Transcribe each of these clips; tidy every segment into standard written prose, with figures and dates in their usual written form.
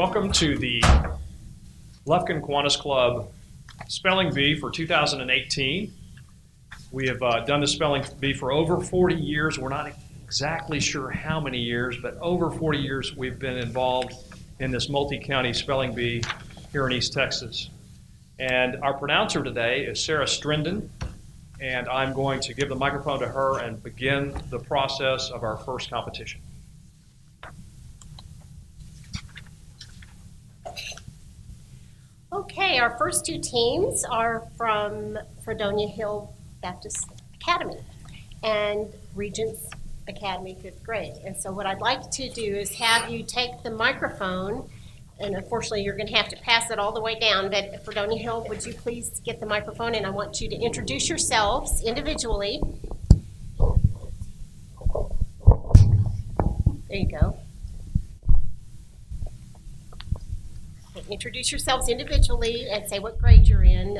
Welcome to the Lufkin Kiwanis Club Spelling Bee for 2018. We have done the Spelling Bee for over 40 years. We're not exactly sure how many years, but over 40 years we've been involved in this multi-county spelling bee here in East Texas. And our pronouncer today is Sarah Strinden, and I'm going to give the microphone to her and begin the process of our first competition. Okay, our first two teams are from Fredonia Hill Baptist Academy and Regents Academy 5th grade. And so what I'd like to do is have you take the microphone, and unfortunately you're going to have to pass it all the way down, but Fredonia Hill, would you please get the microphone, and I want you to introduce yourselves individually. There you go. Introduce yourselves individually and say what grade you're in.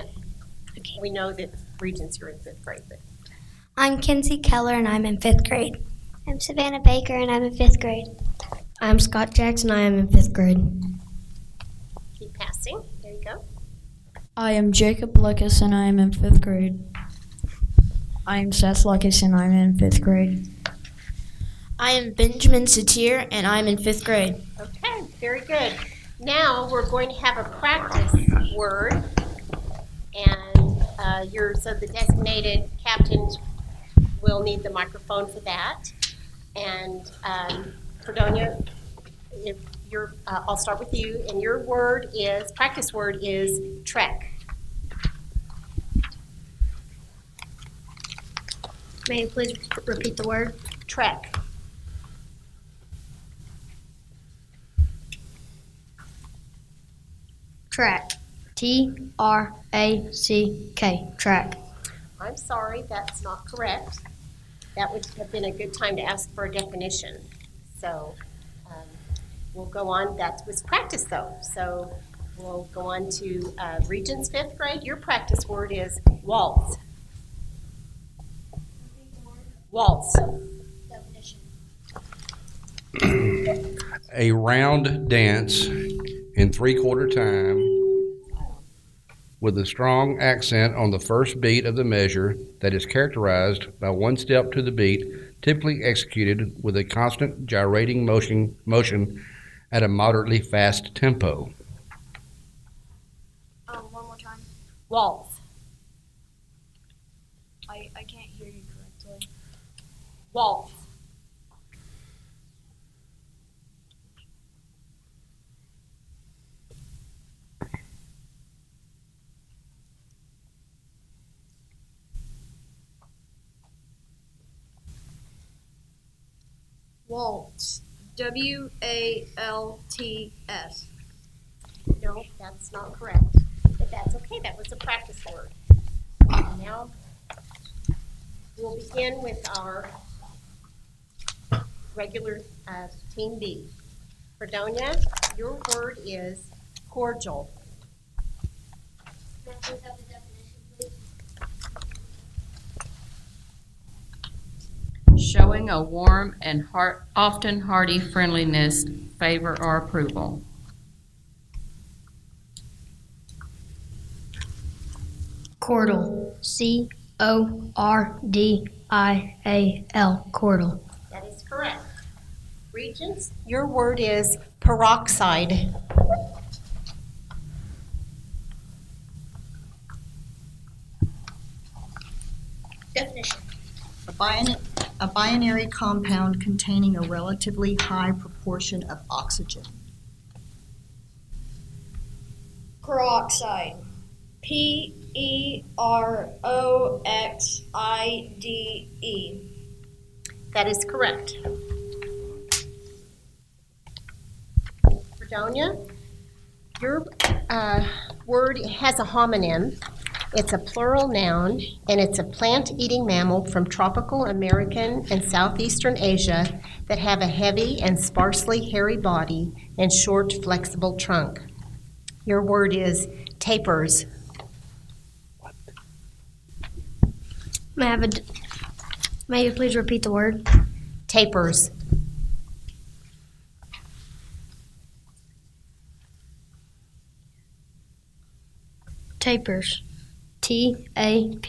Okay. We know that Regents, you're in 5th grade. But. I'm Kinsey Keller and I'm in 5th grade. I'm Savannah Baker and I'm in 5th grade. I'm Scott Jackson, I am in 5th grade. Keep passing. There you go. I am Jacob Lucas and I am in 5th grade. I am Seth Lucas and I am in 5th grade. I am Benjamin Satir and I'm in 5th grade. Okay, very good. Now we're going to have a practice word, and so the designated captains will need the microphone for that. And Fredonia, if I'll start with you, and your practice word is trek. May you please repeat the word? Trek. Track. T-R-A-C-K. Track. I'm sorry, that's not correct. That would have been a good time to ask for a definition. So we'll go on. That was practice, though. So we'll go on to Regents 5th grade. Your practice word is waltz. Waltz. Definition. A round dance in 3/4 time with a strong accent on the first beat of the measure that is characterized by one step to the beat, typically executed with a constant gyrating motion at a moderately fast tempo. One more time. Waltz. I can't hear you correctly. Waltz. Waltz. W-A-L-T-S. No, that's not correct. But that's okay. That was a practice word. Now we'll begin with our regular Team B. Fredonia, your word is cordial. May I please have the definition, please? Showing a warm and often hearty friendliness, favor, or approval. Cordal. C-O-R-D-I-A-L. Cordal. That is correct. Regents, your word is peroxide. Definition. A binary compound containing a relatively high proportion of oxygen. Peroxide. P-E-R-O-X-I-D-E. That is correct. Fredonia, your word has a homonym. It's a plural noun, and it's a plant-eating mammal from tropical American and southeastern Asia that have a heavy and sparsely hairy body and short, flexible trunk. Your word is tapers. May you please repeat the word? Tapers. Tapers. Tapirs.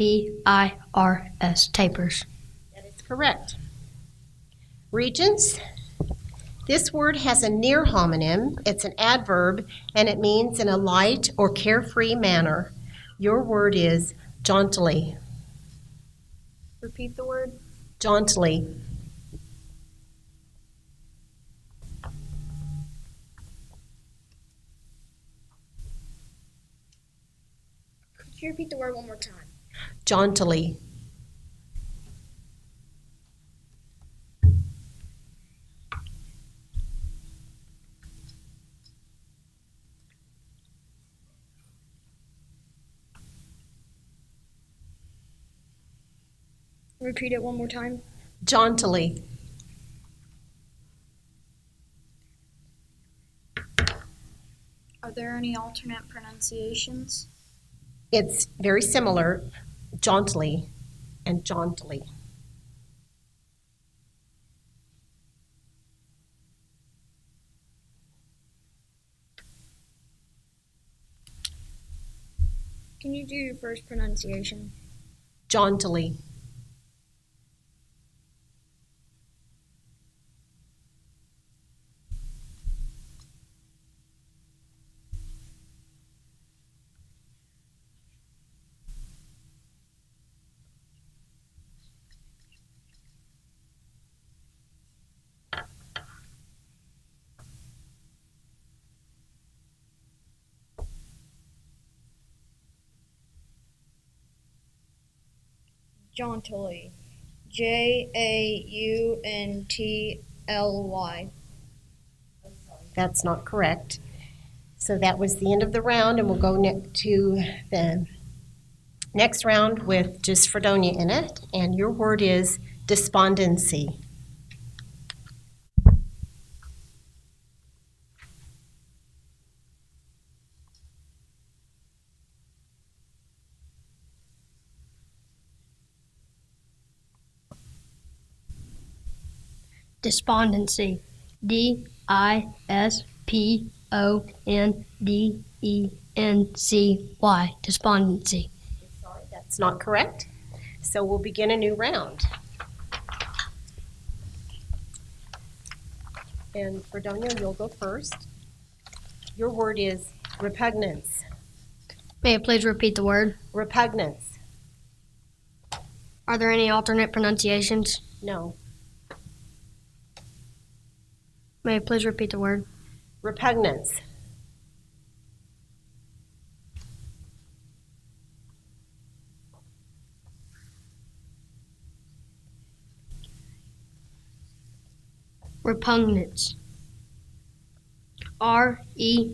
Tapers. That is correct. Regents, this word has a near homonym. It's an adverb, and it means in a light or carefree manner. Your word is jauntily. Repeat the word. Jauntily. Could you repeat the word one more time? Jauntily. Repeat it one more time. Jauntily. Are there any alternate pronunciations? It's very similar, jauntily and jauntily. Can you do your first pronunciation? Jauntily. Jauntily. Jauntly. That's not correct. So that was the end of the round, and we'll go to the next round with just Fredonia in it. And your word is despondency. Despondency. Dispondency. Despondency. Sorry, that's not correct. So we'll begin a new round. And Fredonia, you'll go first. Your word is repugnance. May I please repeat the word? Repugnance. Are there any alternate pronunciations? No. May I please repeat the word? Repugnance. Repugnance. Repugnance.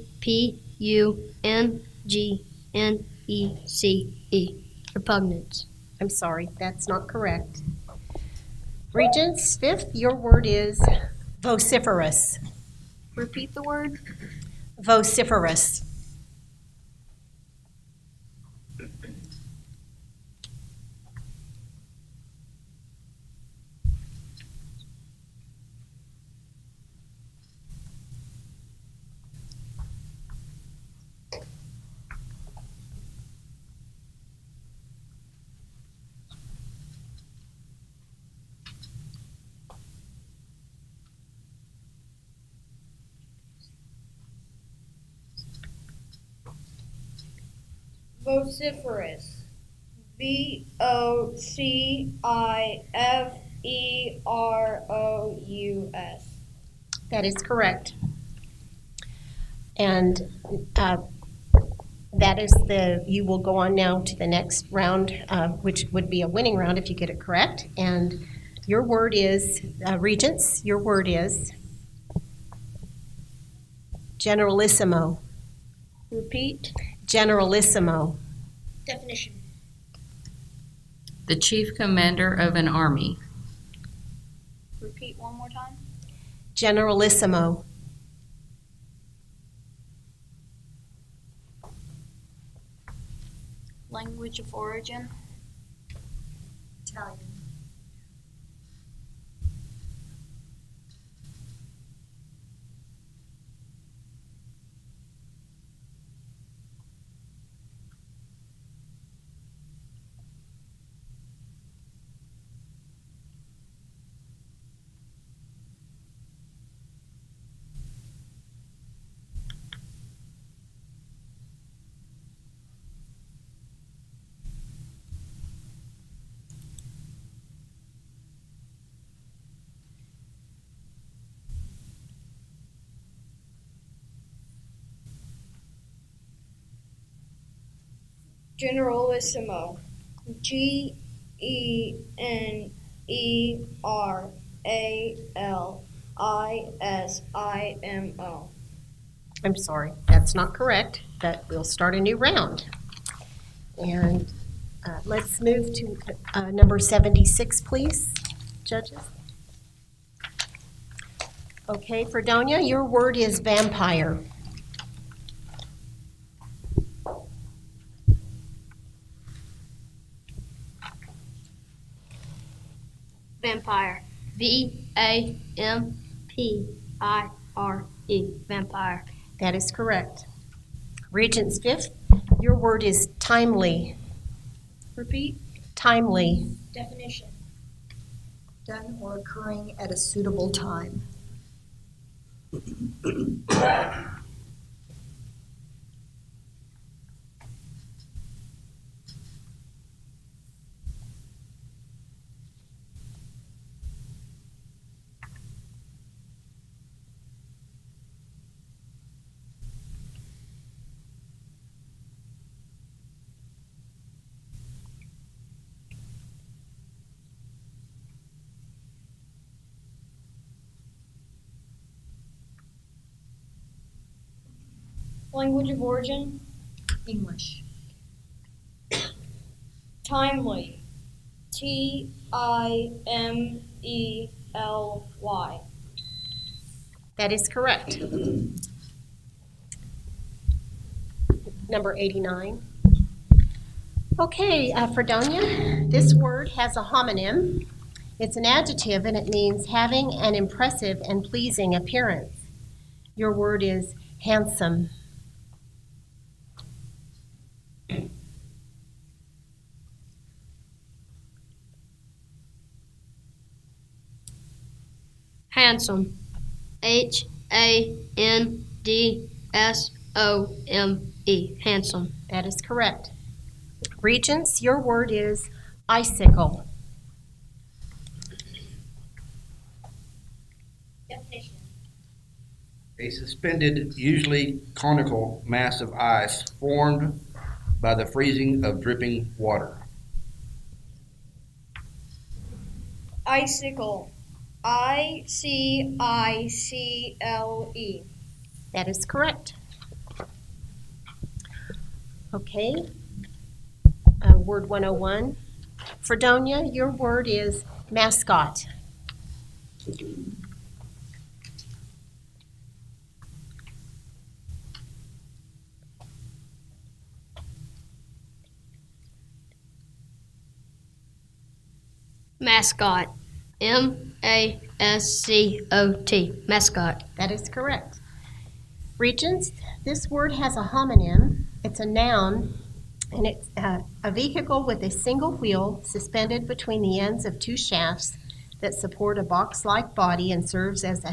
Repugnance. I'm sorry, that's not correct. Regents, fifth, your word is vociferous. Repeat the word. Vociferous. Vociferous. Vociferous. That is correct. And that is you will go on now to the next round, which would be a winning round if you get it correct. And your word is, Regents, your word is generalissimo. Repeat. Generalissimo. Definition. The chief commander of an army. Repeat one more time. Generalissimo. Language of origin. Italian. Generalissimo. Generalisimo. I'm sorry, that's not correct, but we'll start a new round. And let's move to number 76, please, judges. Okay, Fredonia, your word is vampire. Vampire. V-A-M-P-I-R-E. Vampire. That is correct. Regents fifth, your word is timely. Repeat. Timely. Definition. Done or occurring at a suitable time. Language of origin. English. Timely. Timely. That is correct. Number 89. Okay, Fredonia, this word has a homonym. It's an adjective and it means having an impressive and pleasing appearance. Your word is handsome. Handsome. H-A-N-D-S-O-M-E. Handsome. That is correct. Regents, your word is icicle. Definition. A suspended, usually conical mass of ice formed by the freezing of dripping water. Icicle. I-C-I-C-L-E. That is correct. Okay. Word 101. Fredonia, your word is mascot. Mascot. M-A-S-C-O-T. Mascot. That is correct. Regents, this word has a homonym. It's a noun, and it's a vehicle with a single wheel suspended between the ends of two shafts that support a box-like body and serves as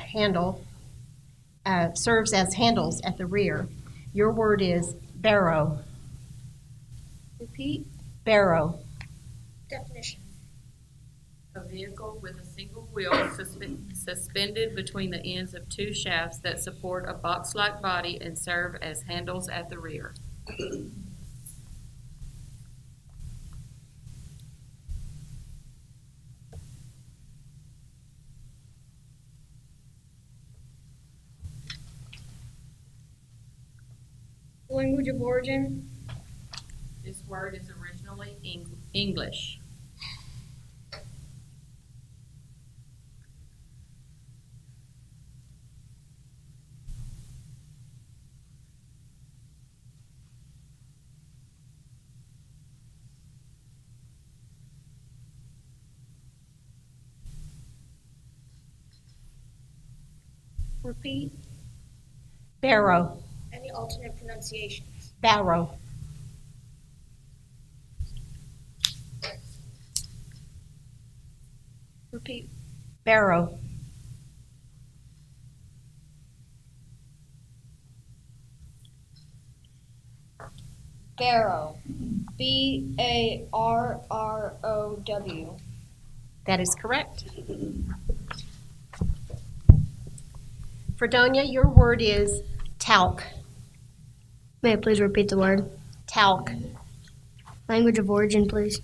handles at the rear. Your word is barrow. Repeat. Barrow. Definition. A vehicle with a single wheel suspended between the ends of two shafts that support a box-like body and serve as handles at the rear. Language of origin. This word is originally English. Repeat. Barrow. Any alternate pronunciations? Barrow. Repeat. Barrow. Barrow. B-A-R-R-O-W. That is correct. Fredonia, your word is talc. May I please repeat the word? Talc. Language of origin, please.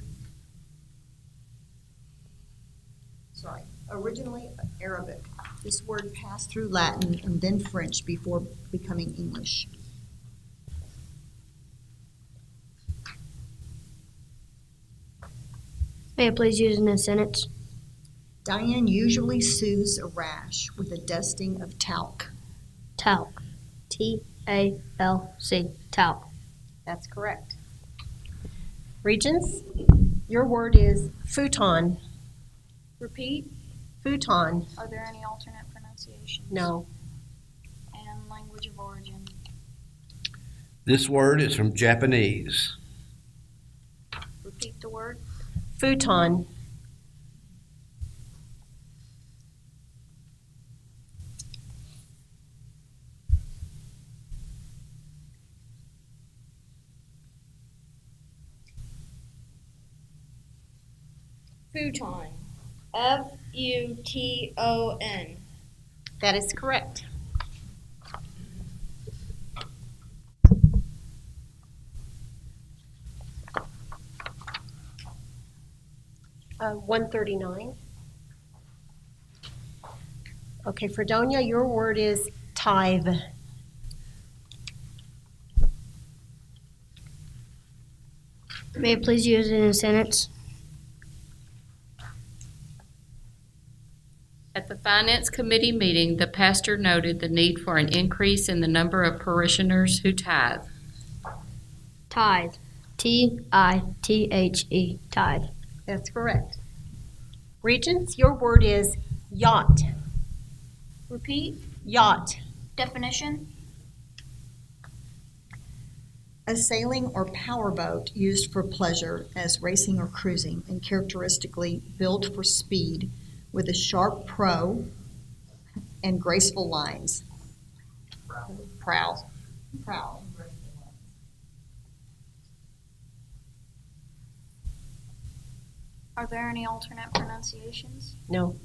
Sorry, originally Arabic. This word passed through Latin and then French before becoming English. May I please use it in a sentence? Diane usually soothes a rash with a dusting of talc. Talc. T-A-L-C. Talc. That's correct. Regents, your word is futon. Repeat. Futon. Are there any alternate pronunciations? No. And language of origin. This word is from Japanese. Repeat the word. Futon. Futon. F-U-T-O-N. That is correct. Uh, 139. Okay, Fredonia, your word is tithe. May I please use it in a sentence? At the Finance Committee meeting, the pastor noted the need for an increase in the number of parishioners who tithe. Tithe. T-I-T-H-E. Tithe. That's correct. Regents, your word is yacht. Repeat. Yacht. Definition. A sailing or powerboat used for pleasure as racing or cruising and characteristically built for speed with a sharp prow and graceful lines. Prow. Prow. Are there any alternate pronunciations? No.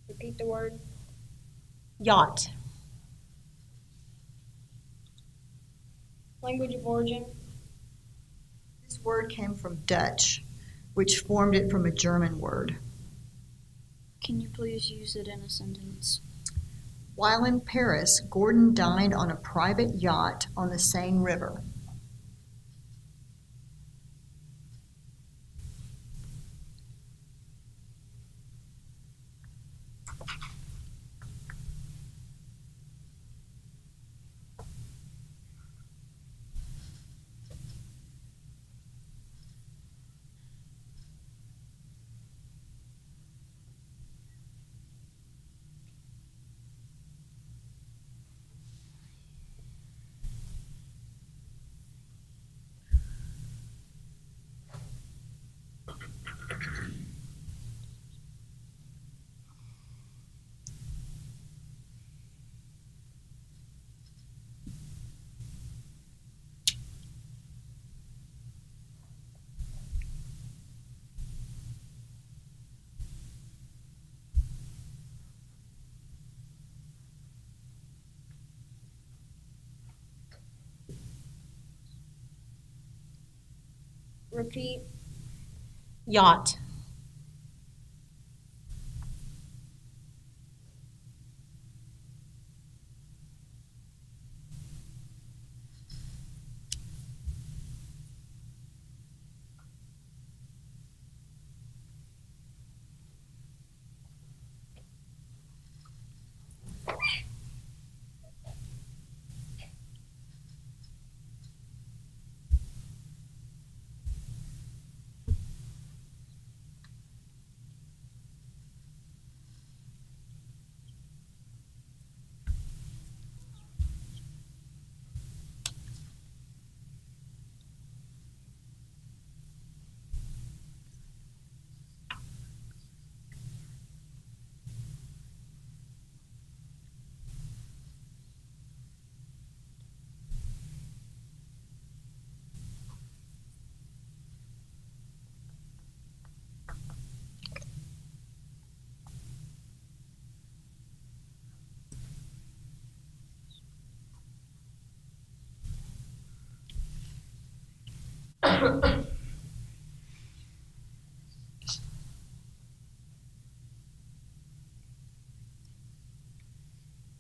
Repeat the word. Yacht. Language of origin. This word came from Dutch, which formed it from a German word. Can you please use it in a sentence? While in Paris, Gordon dined on a private yacht on the Seine River. Repeat. Yacht.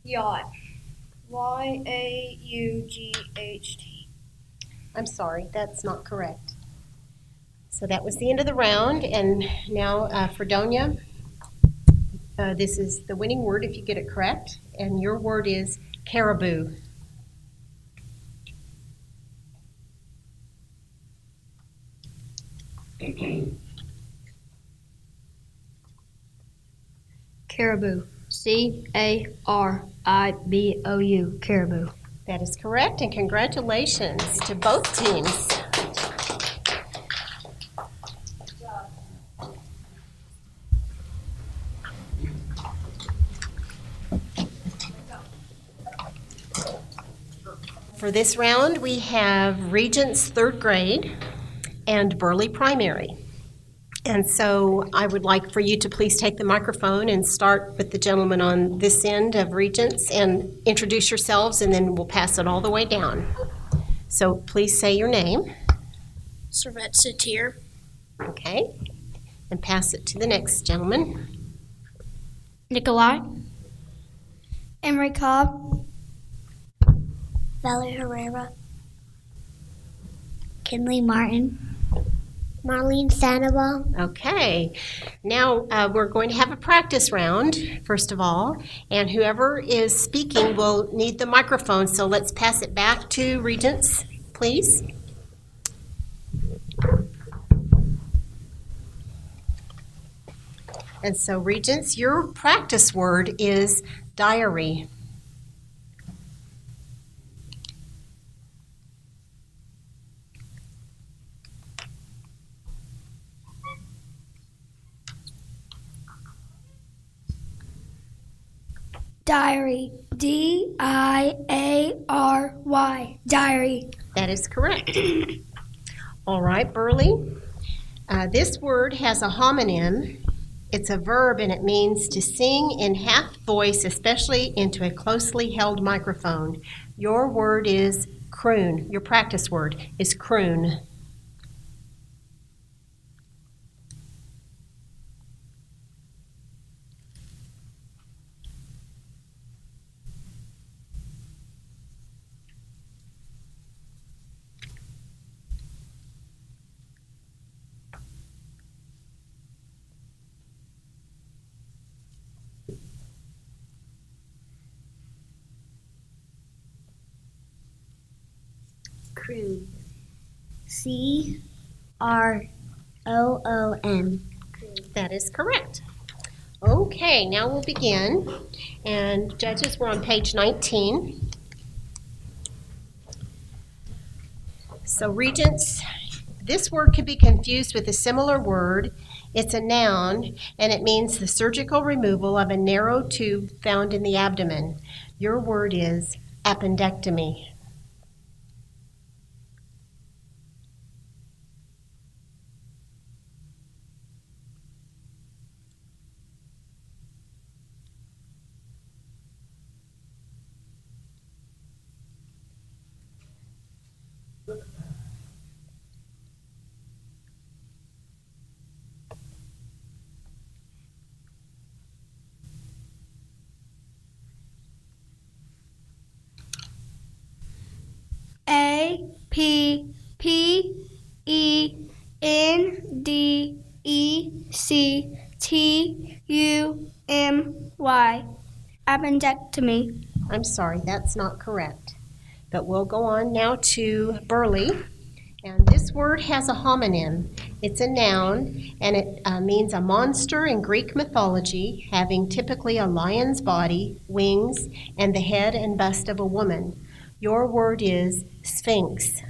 Yacht. Y-A-U-G-H-T. I'm sorry, that's not correct. So that was the end of the round, and now Fredonia, this is the winning word if you get it correct, and your word is caribou. Caribou. C-A-R-I-B-O-U. Caribou. That is correct, and congratulations to both teams. For this round, we have Regents third grade and Burley primary. And so I would like for you to please take the microphone and start with the gentleman on this end of Regents and introduce yourselves, and then we'll pass it all the way down. So please say your name. Servette Satir. Okay, and pass it to the next gentleman. Nikolai. Emery Cobb. Valerie Herrera. Kinley Martin. Marlene Sandoval. Okay, now we're going to have a practice round, first of all, and whoever is speaking will need the microphone, so let's pass it back to Regents, please. And so, Regents, your practice word is diary. Diary. D-I-A-R-Y. Diary. That is correct. All right, Burley. This word has a homonym. It's a verb, and it means to sing in half voice, especially into a closely held microphone. Your word is croon. Your practice word is croon. Croon. C-R-O-O-N. That is correct. Okay, now we'll begin. And judges, we're on page 19. So Regents, this word could be confused with a similar word. It's a noun, and it means the surgical removal of a narrow tube found in the abdomen. Your word is appendectomy. A-P-P-E-N-D-E-C-T-U-M-Y. Appendectomy. I'm sorry, that's not correct. But we'll go on now to Burley. And this word has a homonym. It's a noun, and it means a monster in Greek mythology, having typically a lion's body, wings, and the head and bust of a woman. Your word is sphinx.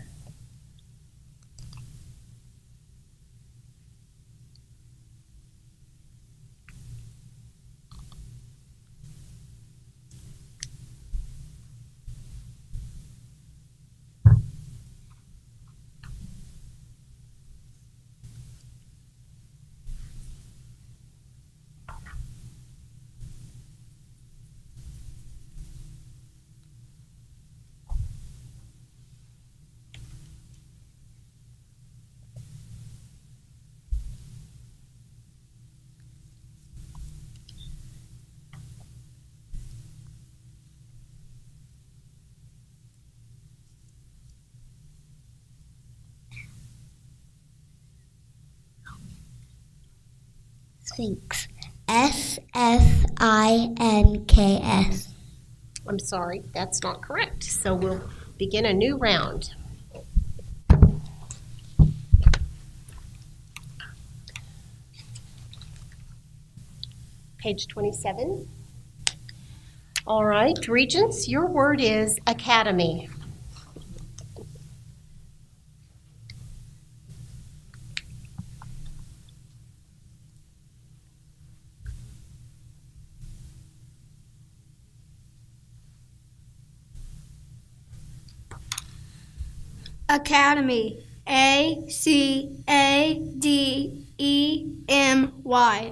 Sphinx. Sfinks. I'm sorry, that's not correct. So we'll begin a new round. Page 27. All right, Regents, your word is academy. Academy. Academy.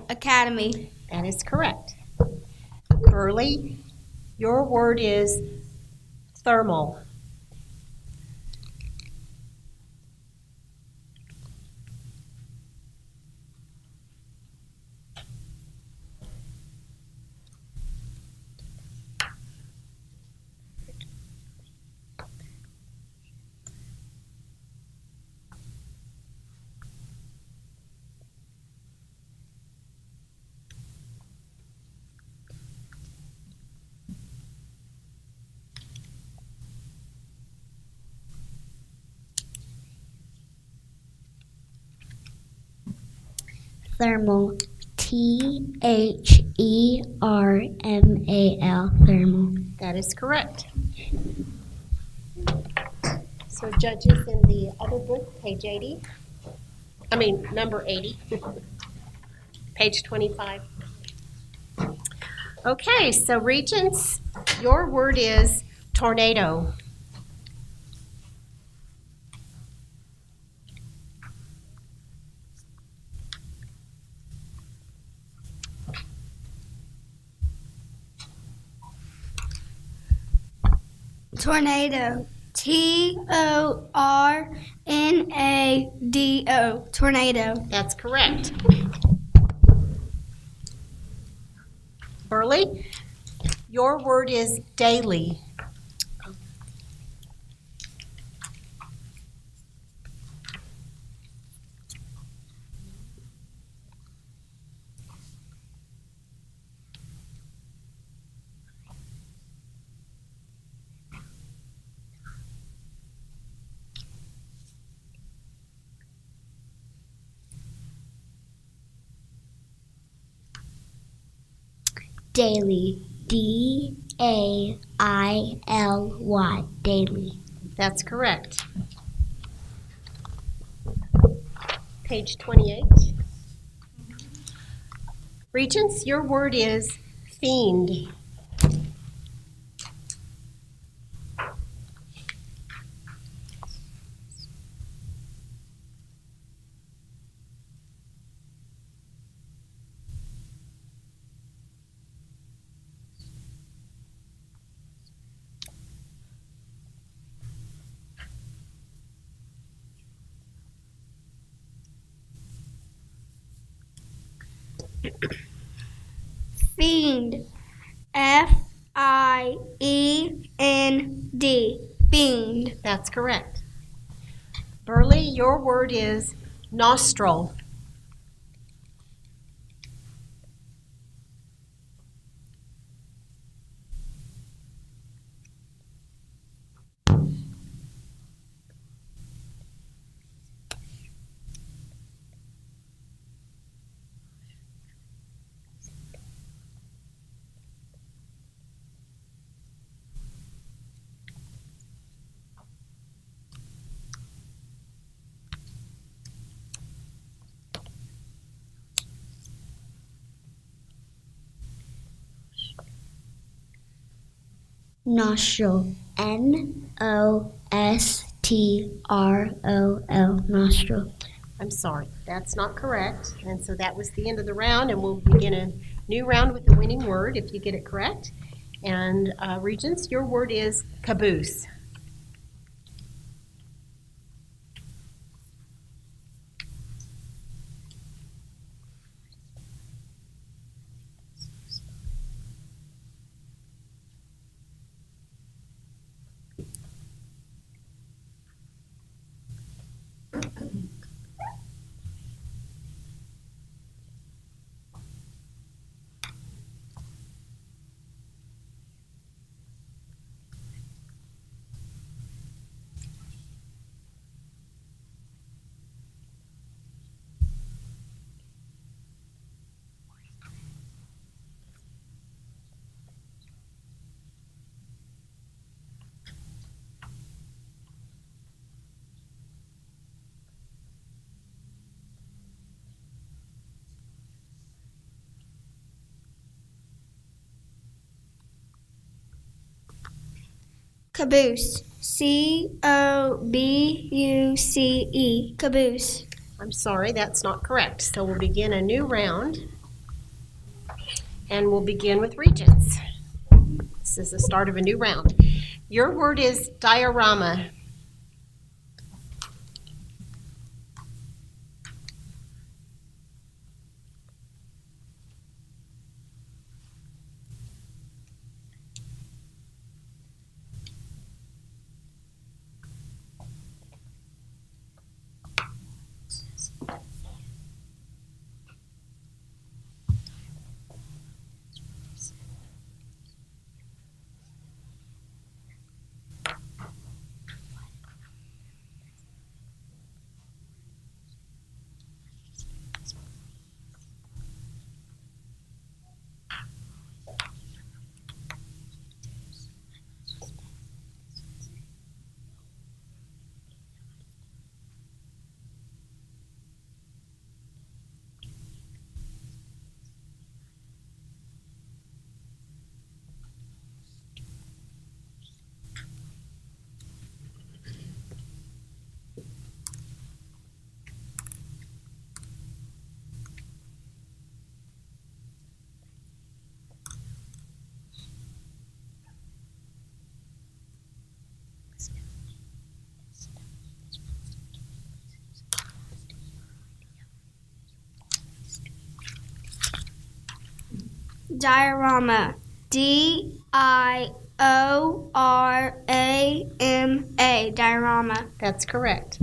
Academy. That is correct. Burley, your word is thermal. Thermal. Thermal. Thermal. That is correct. So judges in the other book, page 80. Number 80. Page 25. Okay, so Regents, your word is tornado. Tornado. Tornado. Tornado. That's correct. Burley, your word is daily. Daily. Daily. Daily. That's correct. Page 28. Regents, your word is fiend. Fiend. Fiend. Fiend. That's correct. Burley, your word is nostril. Nostril. Nostril. Nostril. I'm sorry, that's not correct. And so that was the end of the round, and we'll begin a new round with the winning word if you get it correct. And Regents, your word is caboose. Caboose. C-O-B-U-C-E. Caboose. I'm sorry, that's not correct. So we'll begin a new round. And we'll begin with Regents. This is the start of a new round. Your word is diorama. Diorama. D-I-O-R-A-M-A. Diorama. That's correct.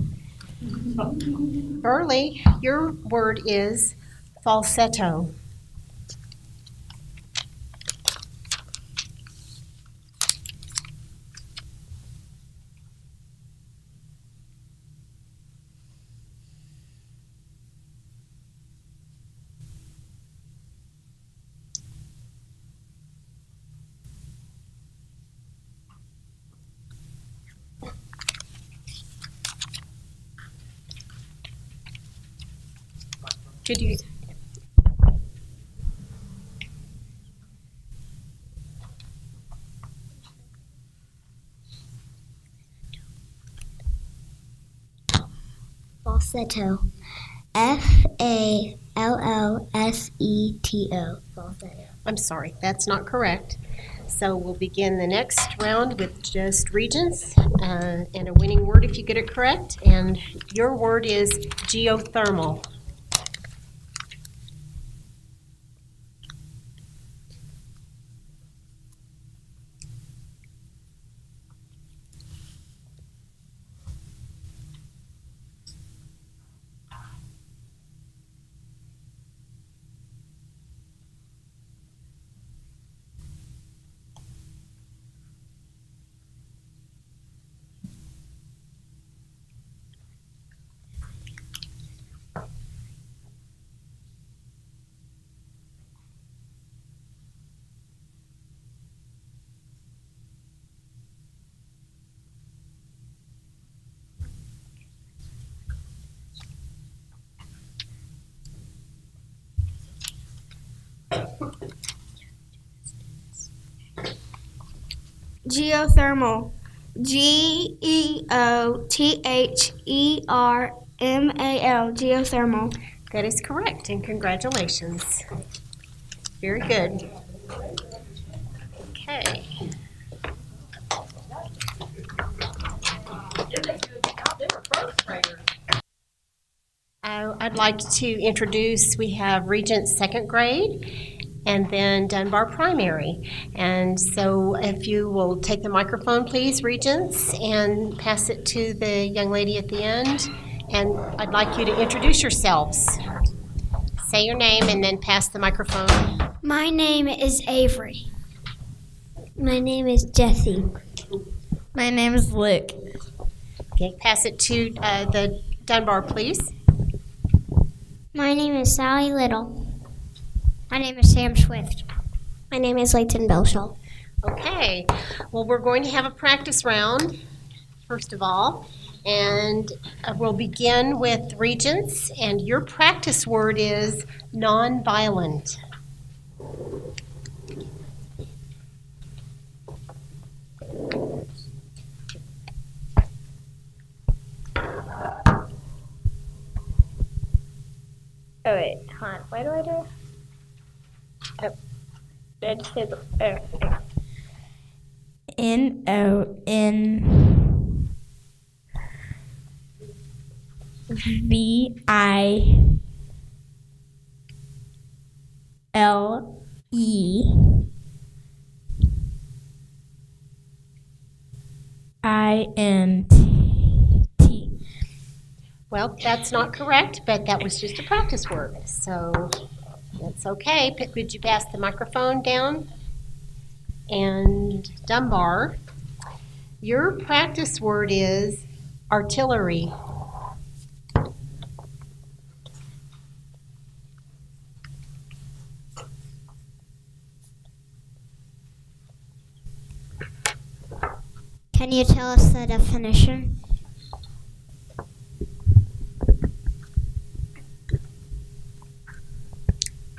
Burley, your word is falsetto. Could you? Falsetto. F-A-L-L-S-E-T-O. Falsetto. I'm sorry, that's not correct. So we'll begin the next round with just Regents and a winning word if you get it correct. And your word is geothermal. Geothermal. G-E-O-T-H-E-R-M-A-L. Geothermal. That is correct, and congratulations. Very good. Okay. I'd like to introduce, we have Regents second grade and then Dunbar primary. And so if you will take the microphone, please, Regents, and pass it to the young lady at the end. And I'd like you to introduce yourselves. Say your name and then pass the microphone. My name is Avery. My name is Jesse. My name is Luke. Okay, pass it to the Dunbar, please. My name is Sally Little. My name is Sam Swift. My name is Layton Belshaw. Okay, well, we're going to have a practice round, first of all, and we'll begin with Regents, and your practice word is nonviolent. Oh wait, hold on. What do I do? Oh, did I just say the? Oh. November. Well, that's not correct, but that was just a practice word, so that's okay. Could you pass the microphone down? And Dunbar, your practice word is artillery. Can you tell us the definition?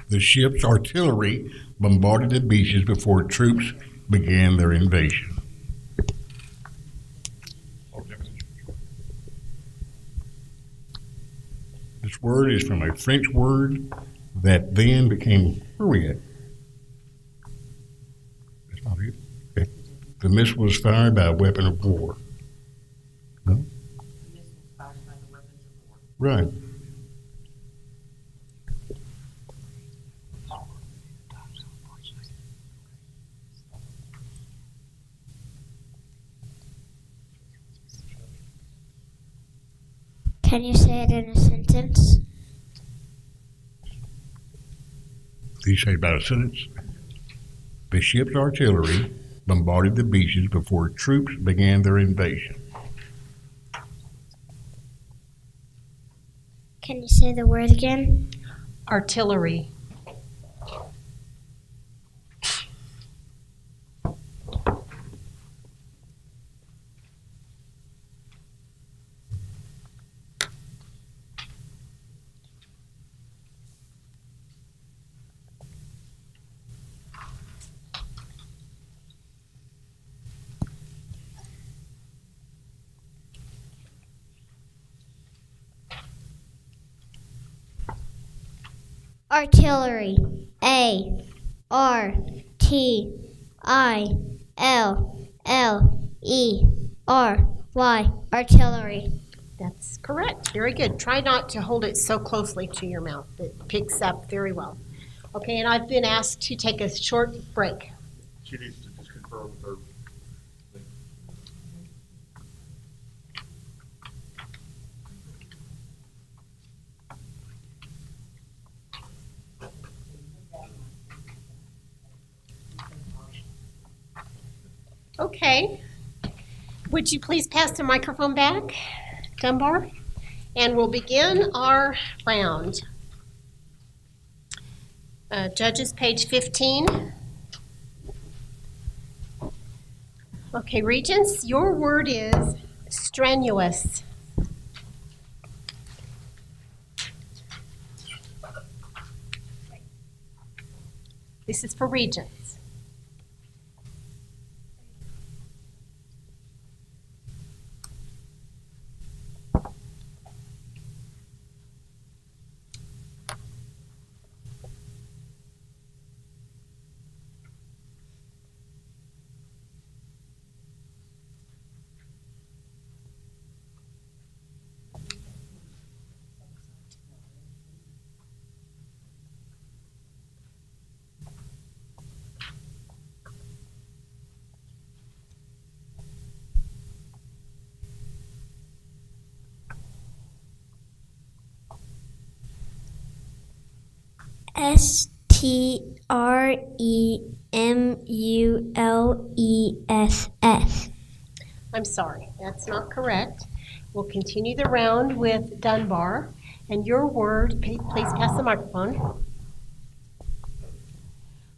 The ship's artillery bombarded the beaches before troops began their invasion. This word is from a French word that then became, where are we at? That's not it. Okay. The missile was fired by a weapon of war. No? The missile was fired by the weapons of war. Right. Can you say it in a sentence? Did you say about a sentence? The ship's artillery bombarded the beaches before troops began their invasion. Can you say the word again? Artillery. Artillery. A-R-T-I-L-L-E-R-Y. Artillery. That's correct. Very good. Try not to hold it so closely to your mouth. It picks up very well. Okay, and I've been asked to take a short break. She needs to just confirm with her. Okay. Would you please pass the microphone back, Dunbar? And we'll begin our round. Judges, page 15. Okay, Regents, your word is strenuous. This is for Regents. Stremules. I'm sorry, that's not correct. We'll continue the round with Dunbar. And your word, please pass the microphone.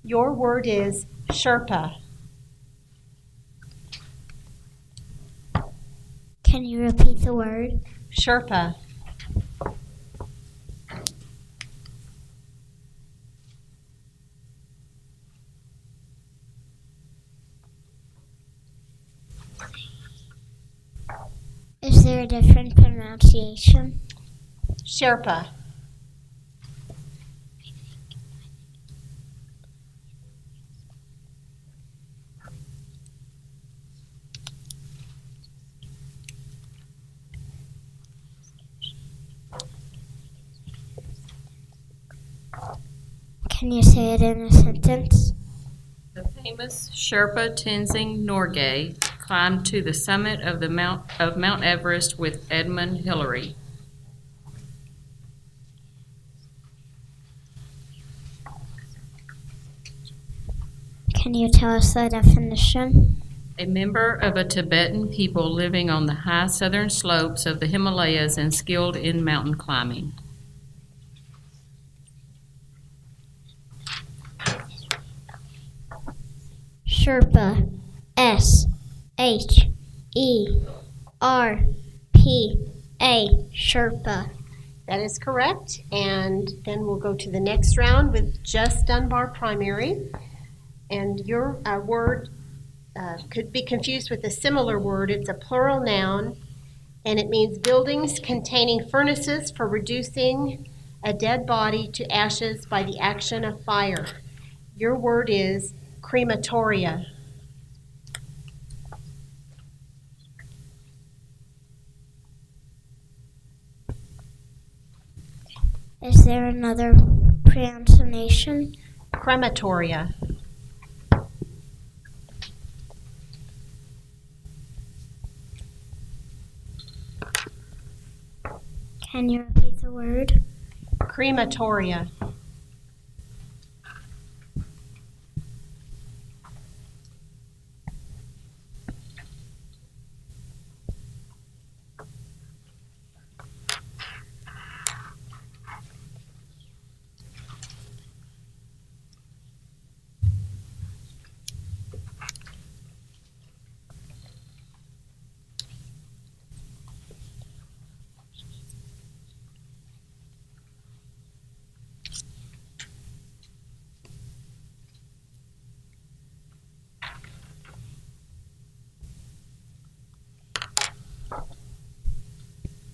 Your word is Sherpa. Can you repeat the word? Sherpa. Is there a different pronunciation? Sherpa. Can you say it in a sentence? The famous Sherpa Tenzing Norgay climbed to the summit of Mount Everest with Edmund Hillary. Can you tell us the definition? A member of a Tibetan people living on the high southern slopes of the Himalayas and skilled in mountain climbing. Sherpa. S-H-E-R-P-A. Sherpa. That is correct. And then we'll go to the next round with just Dunbar Primary. And your word could be confused with a similar word. It's a plural noun, and it means buildings containing furnaces for reducing a dead body to ashes by the action of fire. Your word is crematoria. Is there another pronunciation? Crematoria. Can you repeat the word? Crematoria.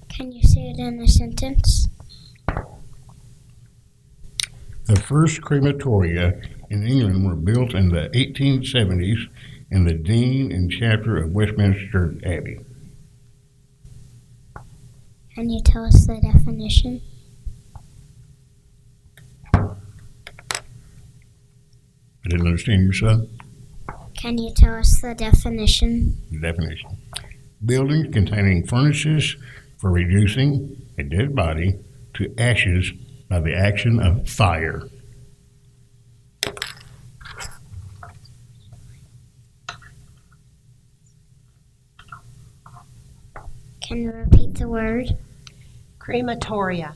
Can you say it in a sentence? The first crematoria in England were built in the 1870s in the Dean and Chapter of Westminster Abbey. Can you tell us the definition? I didn't understand you, son. Can you tell us the definition? The definition. Buildings containing furnaces for reducing a dead body to ashes by the action of fire. Can you repeat the word? Crematoria.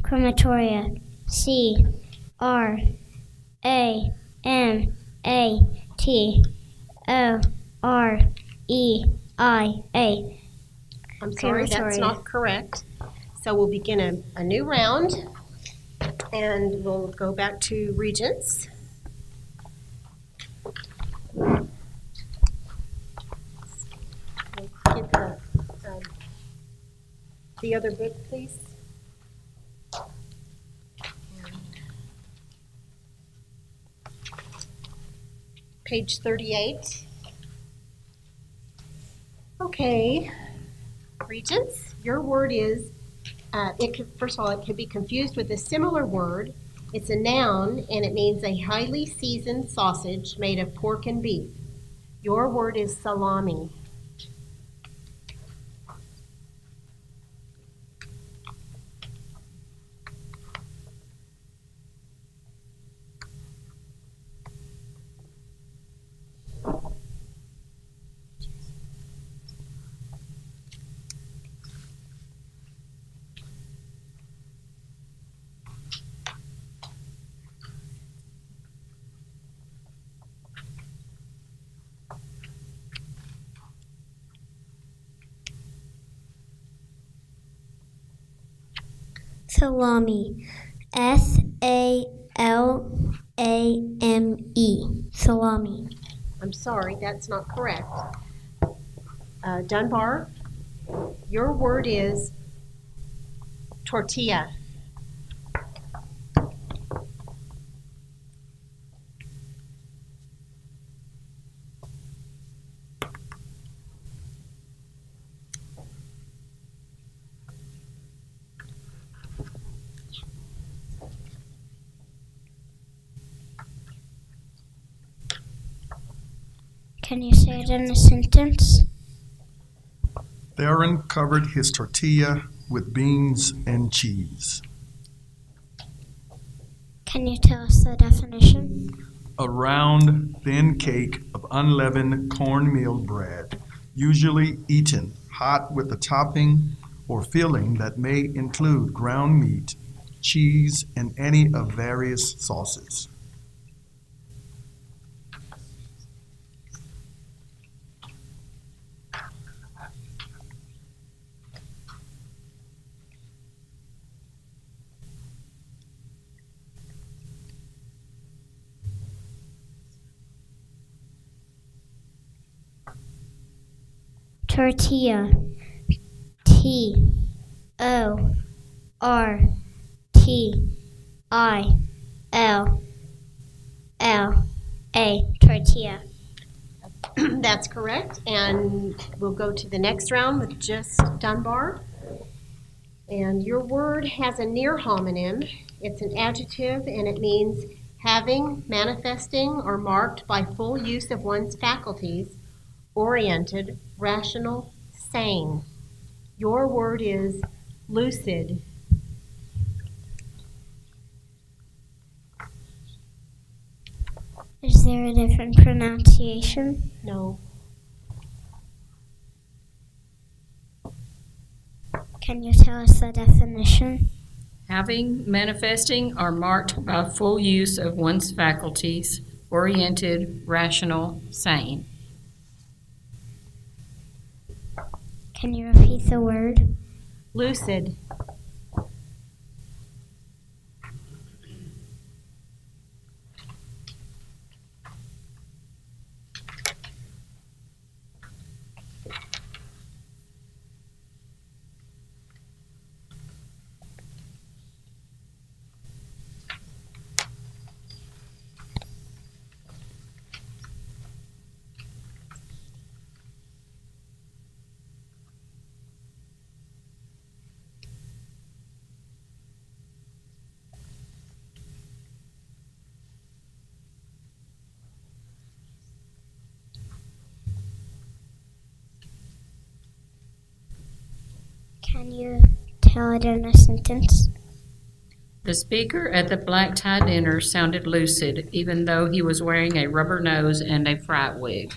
Crematoria. C-R-A-M-A-T-O-R-E-I-A. I'm sorry, that's Crematoria. not correct. So we'll begin a new round, and we'll go back to Regents. Get the other book, please. Page 38. Okay, Regents, your word is, first of all, it could be confused with a similar word. It's a noun, and it means a highly seasoned sausage made of pork and beef. Your word is salami. Salami. S-A-L-A-M-E. Salami. I'm sorry, that's not correct. Dunbar, your word is tortilla. Can you say it in a sentence? Theron covered his tortilla with beans and cheese. Can you tell us the definition? A round, thin cake of unleavened cornmeal bread, usually eaten hot with a topping or filling that may include ground meat, cheese, and any of various sauces. Tortilla. T-O-R-T-I-L-L-A. Tortilla. That's correct, and we'll go to the next round with just Dunbar. And your word has a near homonym. It's an adjective, and it means having, manifesting, or marked by full use of one's faculties, oriented, rational, sane. Your word is lucid. Is there a different pronunciation? No. Can you tell us the definition? Having, manifesting, or marked by full use of one's faculties, oriented, rational, sane. Can you repeat the word? Lucid. Can you tell it in a sentence? The speaker at the black tie dinner sounded lucid, even though he was wearing a rubber nose and a fright wig.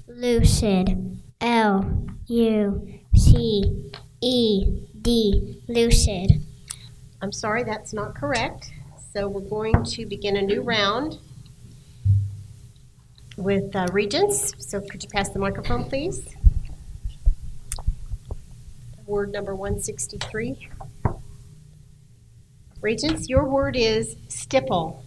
Lucid. L-U-C-E-D. Lucid. I'm sorry, that's not correct. So we're going to begin a new round with Regents. So could you pass the microphone, please? Word number 163. Regents, your word is stipple.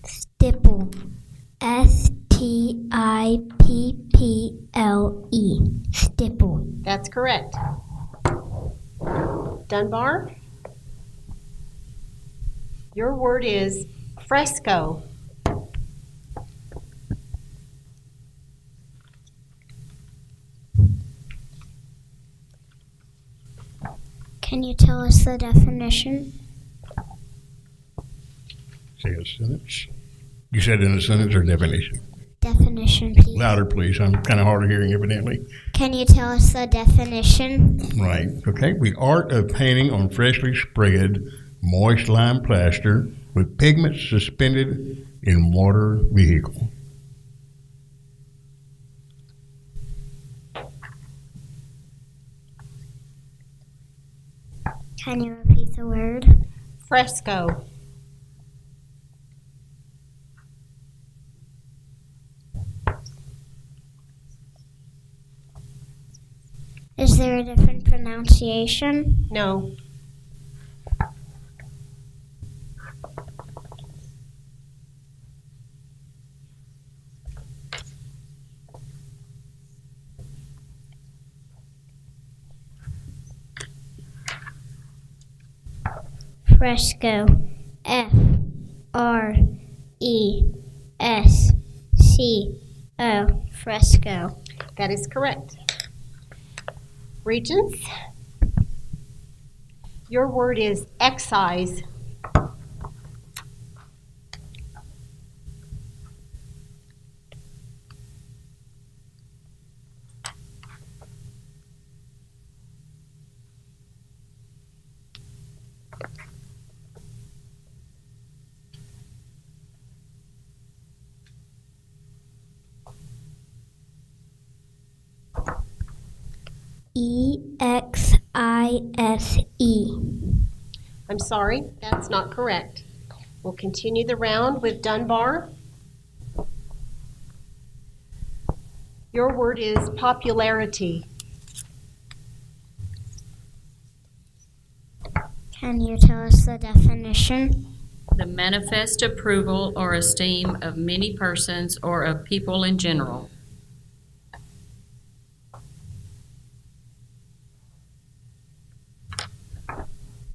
Stipple. S-T-I-P-P-L-E. Stipple. That's correct. Dunbar, your word is fresco. Can you tell us the definition? Say a sentence. You said in a sentence or definition? Definition, please. Louder, please. I'm kind of hard of hearing, evidently. Can you tell us the definition? Right. Okay. The art of painting on freshly spread moist lime plaster with pigments suspended in water vehicle. Can you repeat the word? Fresco. Is there a different pronunciation? No. Fresco. F-R-E-S-C-O. Fresco. That is correct. Regents, your word is excise. E-X-I-S-E. I'm sorry, that's not correct. We'll continue the round with Dunbar. Your word is popularity. Can you tell us the definition? The manifest approval or esteem of many persons or of people in general.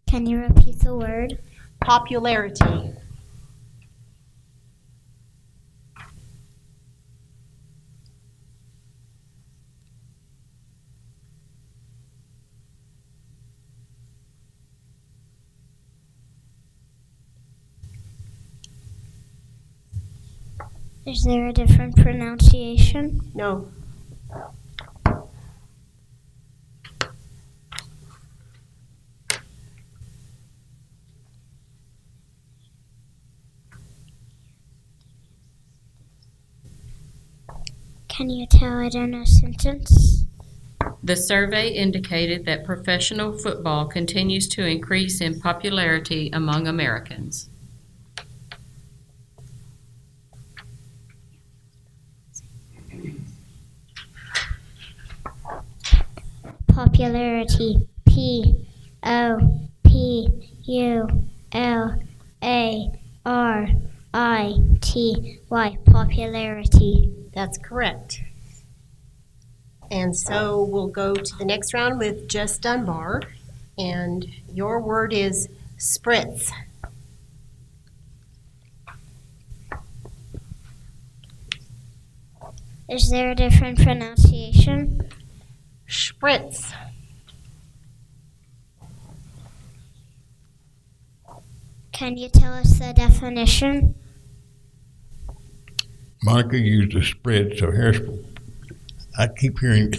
Can you repeat the word? Popularity. Is there a different pronunciation? No. Can you tell it in a sentence? The survey indicated that professional football continues to increase in popularity among Americans. Popularity. P-O-P-U-L-A-R-I-T-Y. Popularity. That's correct. And so we'll go to the next round with just Dunbar. And your word is spritz. Is there a different pronunciation? Spritz. Can you tell us the definition? Monica used a spritz of hairspray. I keep hearing,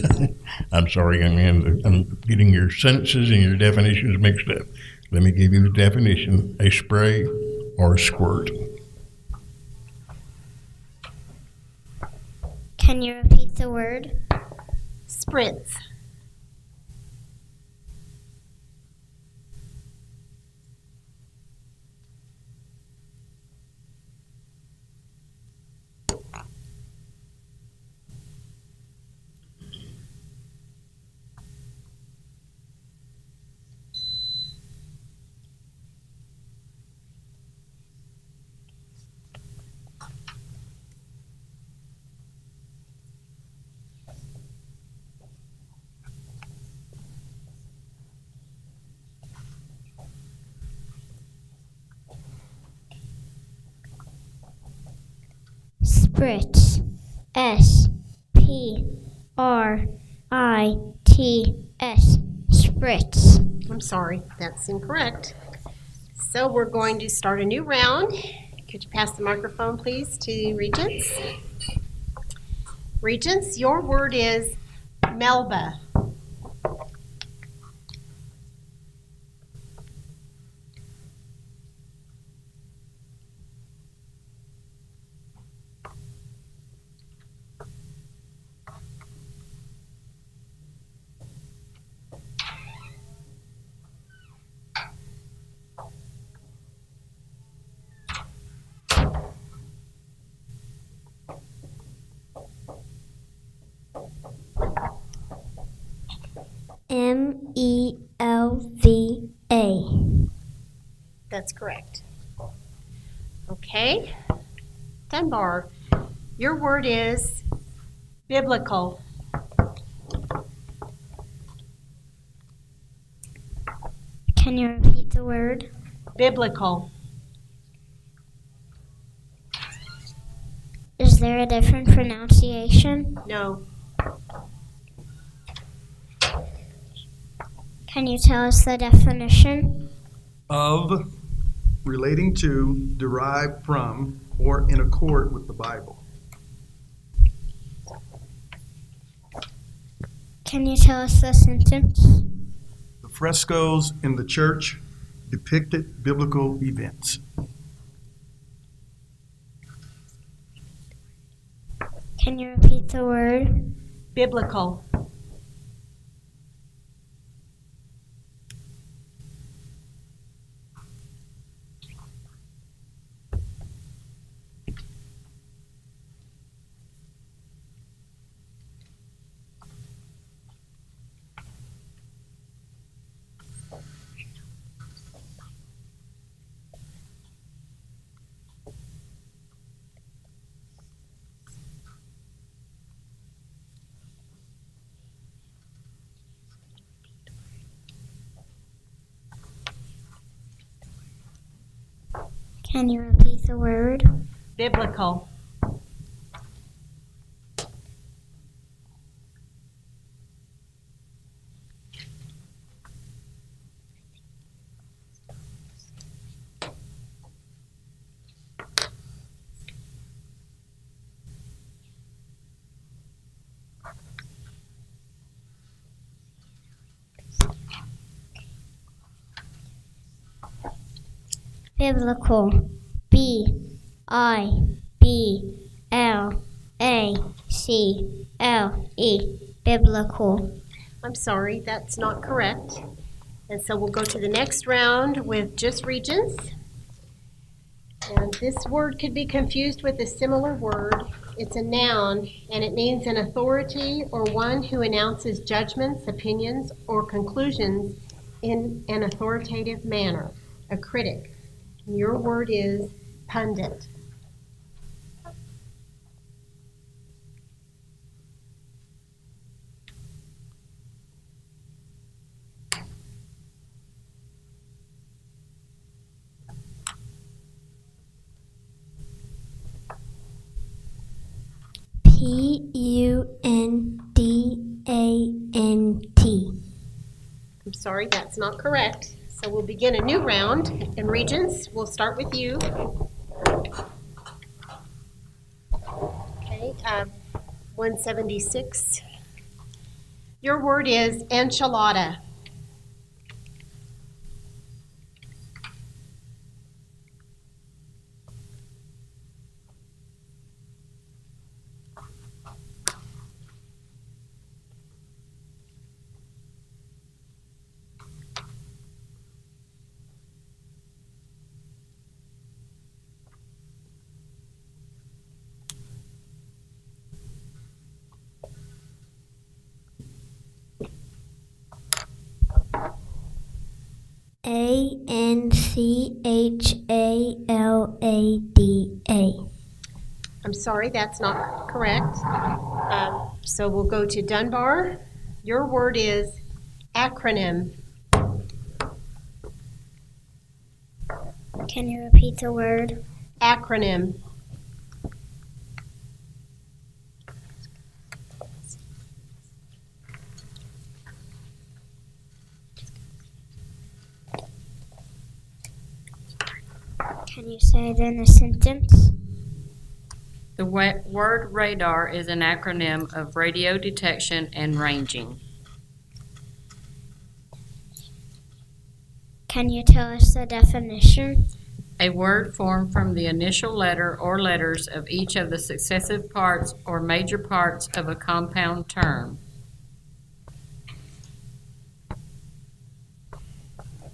I'm sorry, young man, I'm getting your sentences and your definitions mixed up. Let me give you the definition: a spray or a squirt. Can you repeat the word? Spritz. Spritz. S-P-R-I-T-S. Spritz. I'm sorry, that's incorrect. So we're going to start a new round. Could you pass the microphone, please, to Regents? Regents, your word is Melba. MELVA. That's correct. Okay. Dunbar, your word is biblical. Can you repeat the word? Biblical. Is there a different pronunciation? No. Can you tell us the definition? Of, relating to, derived from, or in accord with the Bible. Can you tell us the sentence? The frescoes in the church depicted biblical events. Can you repeat the word? Biblical. Can you repeat the word? Biblical. Biblical. BIBLACLE. Biblical. I'm sorry, that's not correct. And so we'll go to the next round with just regions. And this word could be confused with a similar word. It's a noun, and it means an authority or one who announces judgments, opinions, or conclusions in an authoritative manner. A critic. And your word is pundit. PUNDANT. I'm sorry, that's not correct. So we'll begin a new round in regions. We'll start with you. Okay, 176. Your word is enchilada. ANCHALADA. I'm sorry, that's not correct. So we'll go to Dunbar. Your word is acronym. Can you repeat the word? Acronym. Can you say it in a sentence? The word radar is an acronym of radio detection and ranging. Can you tell us the definition? A word formed from the initial letter or letters of each of the successive parts or major parts of a compound term.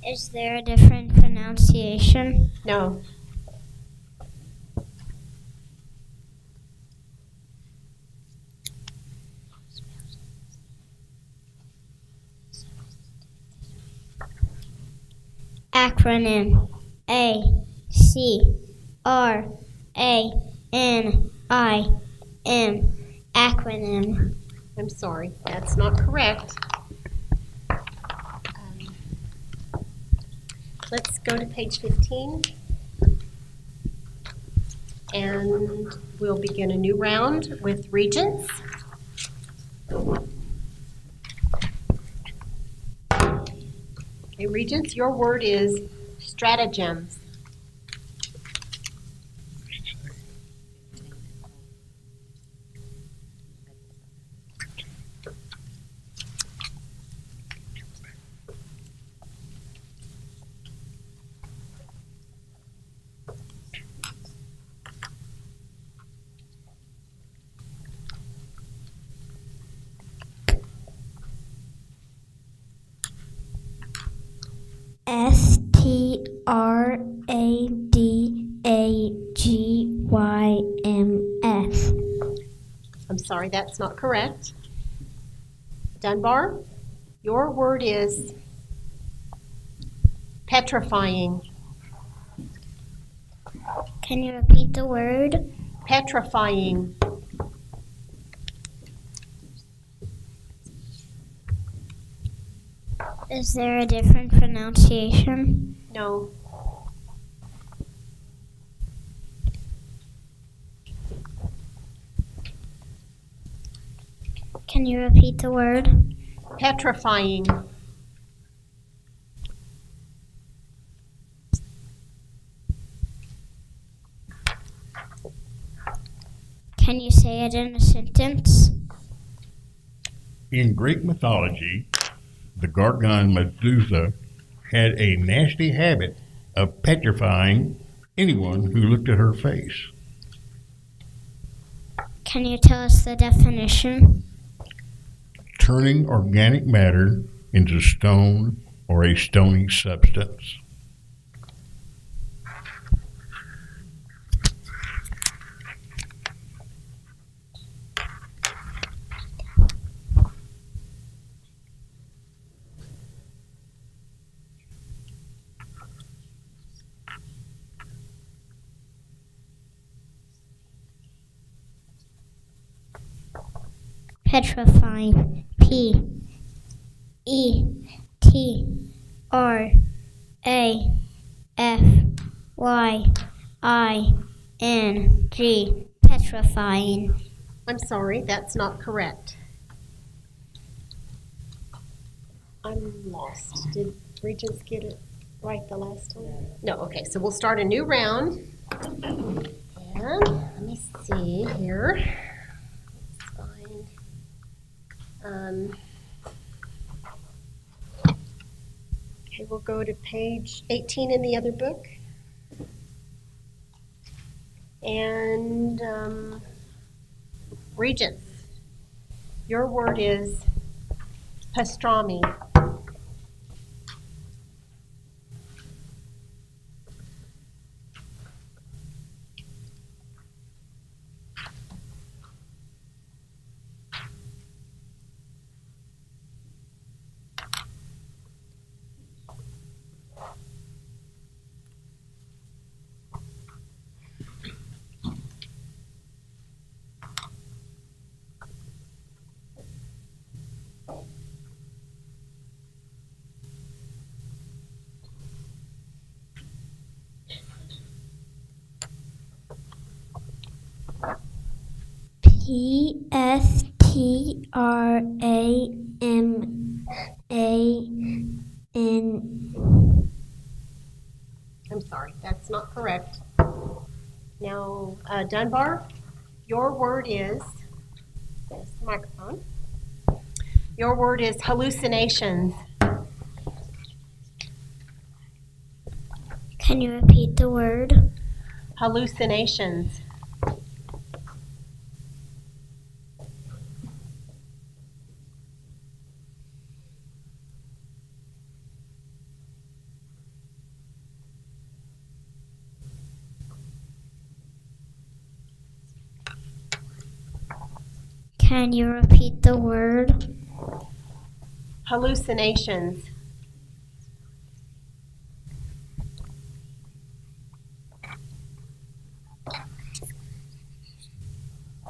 Is there a different pronunciation? No. Acronym. A-C-R-A-N-I-M. Acronym. I'm sorry, that's not correct. Let's go to page 15. And we'll begin a new round with Regents. Okay, Regents, your word is stratagems. S-T-R-A-D-A-G-Y-M-S. I'm sorry, that's not correct. Dunbar, your word is petrifying. Can you repeat the word? Petrifying. Is there a different pronunciation? No. Can you repeat the word? Petrifying. Can you say it in a sentence? In Greek mythology, the Gorgon Medusa had a nasty habit of petrifying anyone who looked at her face. Can you tell us the definition? Turning organic matter into stone or a stony substance. Petrifying. P-E-T-R-A-F-Y-I-N-G. Petrifying. I'm sorry, that's not correct. I'm lost. Did Regents get it right the last time? No, okay, so we'll start a new round. And let me see here. Let's find. Okay, we'll go to page 18 in the other book. And Regents, your word is pastrami. P-S-T-R-A-M-A-N. I'm sorry, that's not correct. Now, Dunbar, your word is, there's the microphone. Your word is hallucinations. Can you repeat the word? Hallucinations. Can you repeat the word? Hallucinations.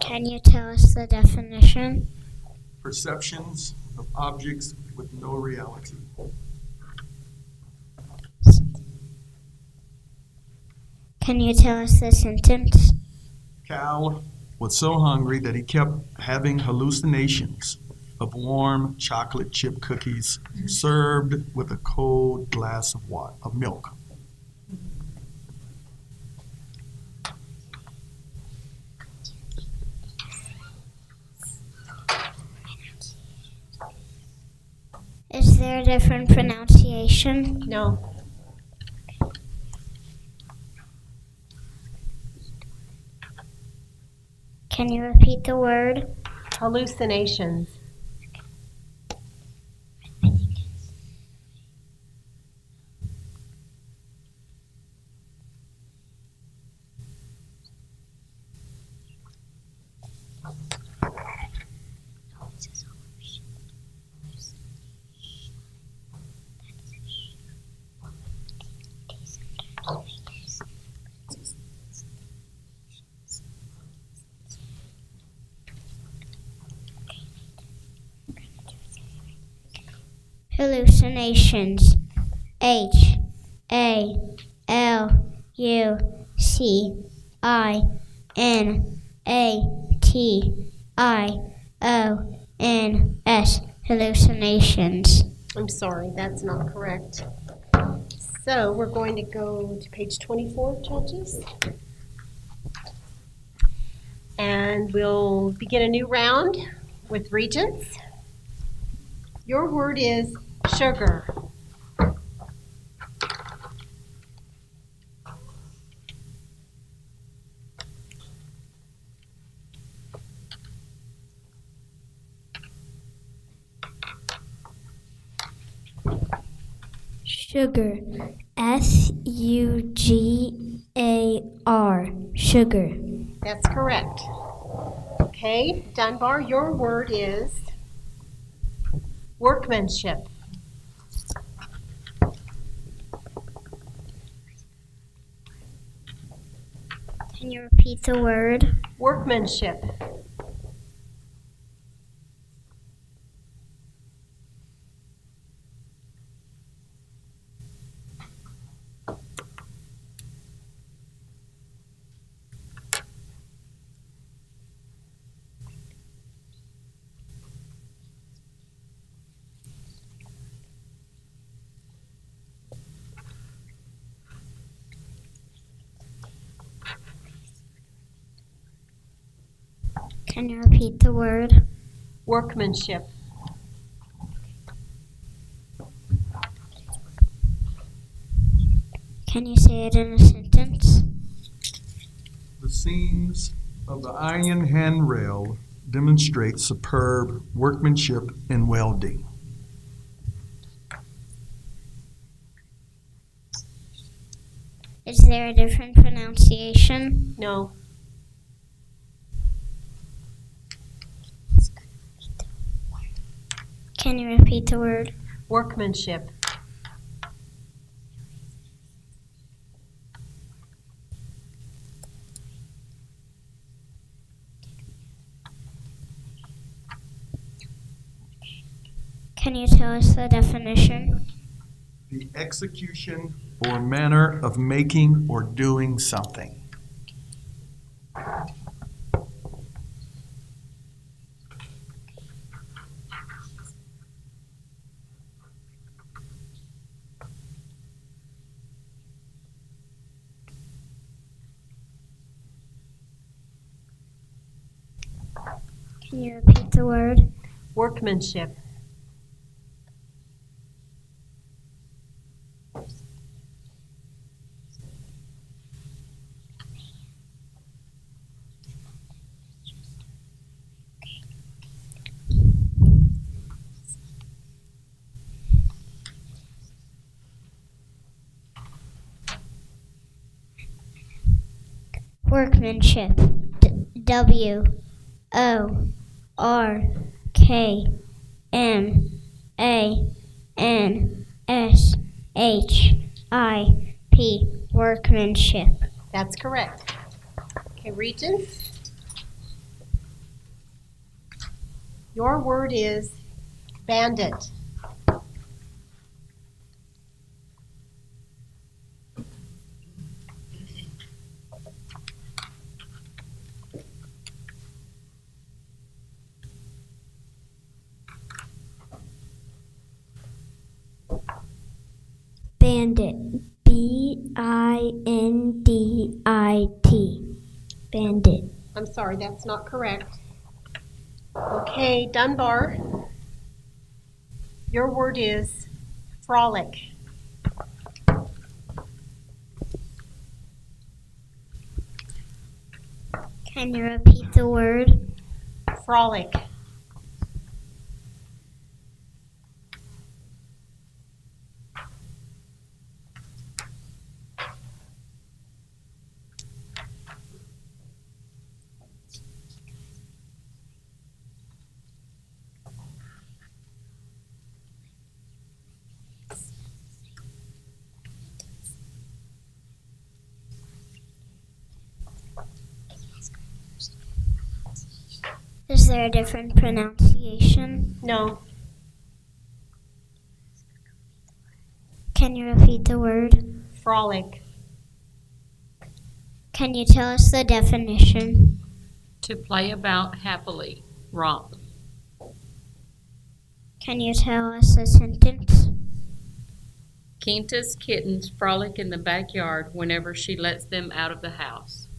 Can you tell us the definition? Perceptions of objects with no reality. Can you tell us the sentence? Cal was so hungry that he kept having hallucinations of warm chocolate chip cookies served with a cold glass of milk. Is there a different pronunciation? No. Can you repeat the word? Hallucinations. Hallucinations. Hallucinations. Hallucinations. I'm sorry, that's not correct. So we're going to go to page 24, judges. And we'll begin a new round with regents. Your word is sugar. Sugar. S-U-G-A-R. Sugar. That's correct. Okay, Dunbar, your word is workmanship. Can you repeat the word? Workmanship. Can you repeat the word? Workmanship. Can you say it in a sentence? The seams of the iron handrail demonstrate superb workmanship in welding. Is there a different pronunciation? No. Can you repeat the word? Workmanship. Can you tell us the definition? The execution or manner of making or doing something. Can you repeat the word? Workmanship. Workmanship. W-O-R-K-M-A-N-S-H-I-P. Workmanship. That's correct. Okay, Regents. Your word is bandit. Bandit. B-I-N-D-I-T. Bandit. I'm sorry, that's not correct. Okay, Dunbar. Your word is frolic. Can you repeat the word? Frolic. Is there a different pronunciation? No. Can you repeat the word? Frolic. Can you tell us the definition? To play about happily, romp. Can you tell us a sentence? Kenta's kittens frolic in the backyard whenever she lets them out of the house.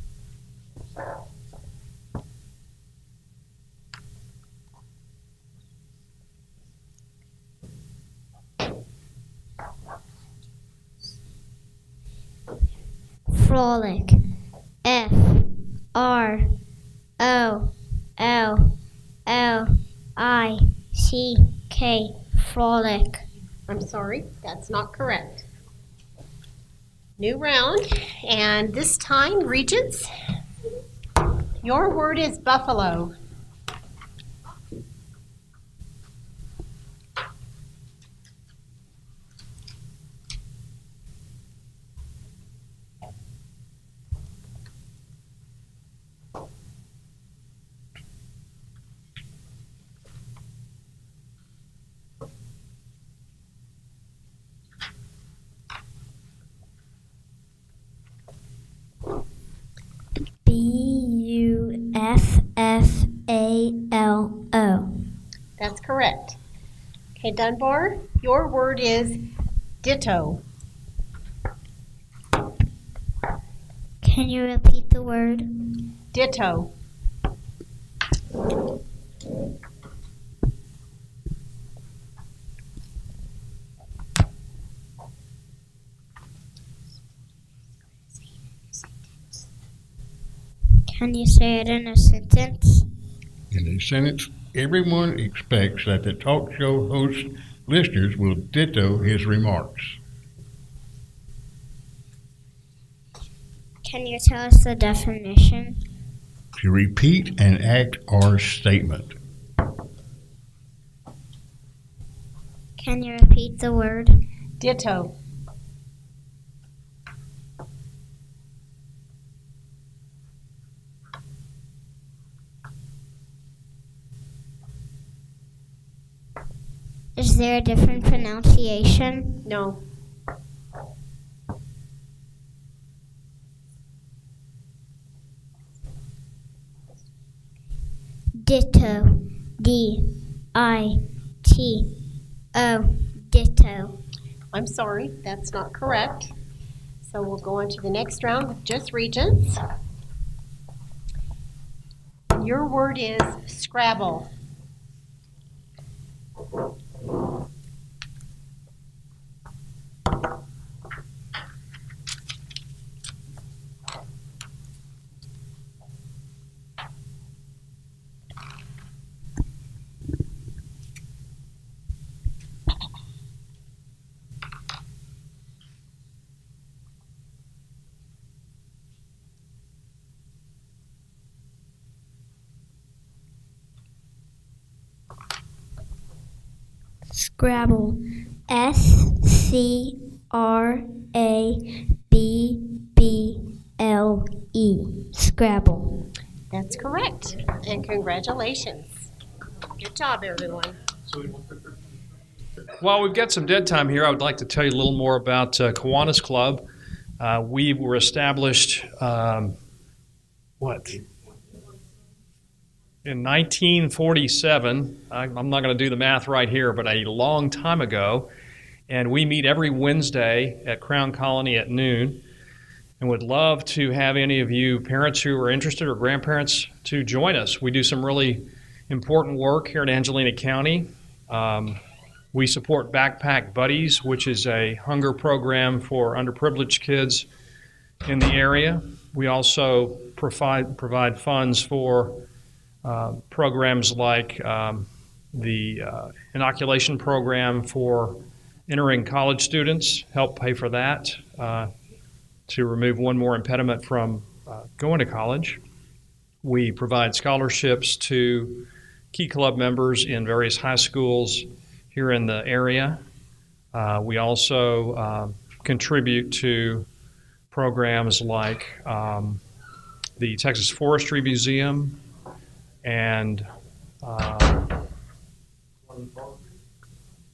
Frolic. F-R-O-L-L-I-C-K. Frolic. I'm sorry, that's not correct. New round, and this time, Regents, your word is buffalo. B-U-F-F-A-L-O. That's correct. Okay, Dunbar, your word is ditto. Can you repeat the word? Ditto. Can you say it in a sentence? In a sentence, everyone expects that the talk show host listeners will ditto his remarks. Can you tell us the definition? To repeat an act or statement. Can you repeat the word? Ditto. Is there a different pronunciation? No. Ditto. D-I-T-O. Ditto. I'm sorry, that's not correct. So we'll go on to the next round with just Regents. Your word is Scrabble. Scrabble. S-C-R-A-B-B-L-E. Scrabble. That's correct, and congratulations. Good job, everyone. While we've got some dead time here, I would like to tell you a little more about Kiwanis Club. We were established, in 1947. I'm not going to do the math right here, but a long time ago. And we meet every Wednesday at Crown Colony at noon, and would love to have any of you parents who are interested or grandparents to join us. We do some really important work here in Angelina County. We support Backpack Buddies, which is a hunger program for underprivileged kids in the area. We also provide funds for programs like the inoculation program for entering college students, help pay for that to remove one more impediment from going to college. We provide scholarships to Key Club members in various high schools here in the area. We also contribute to programs like the Texas Forestry Museum and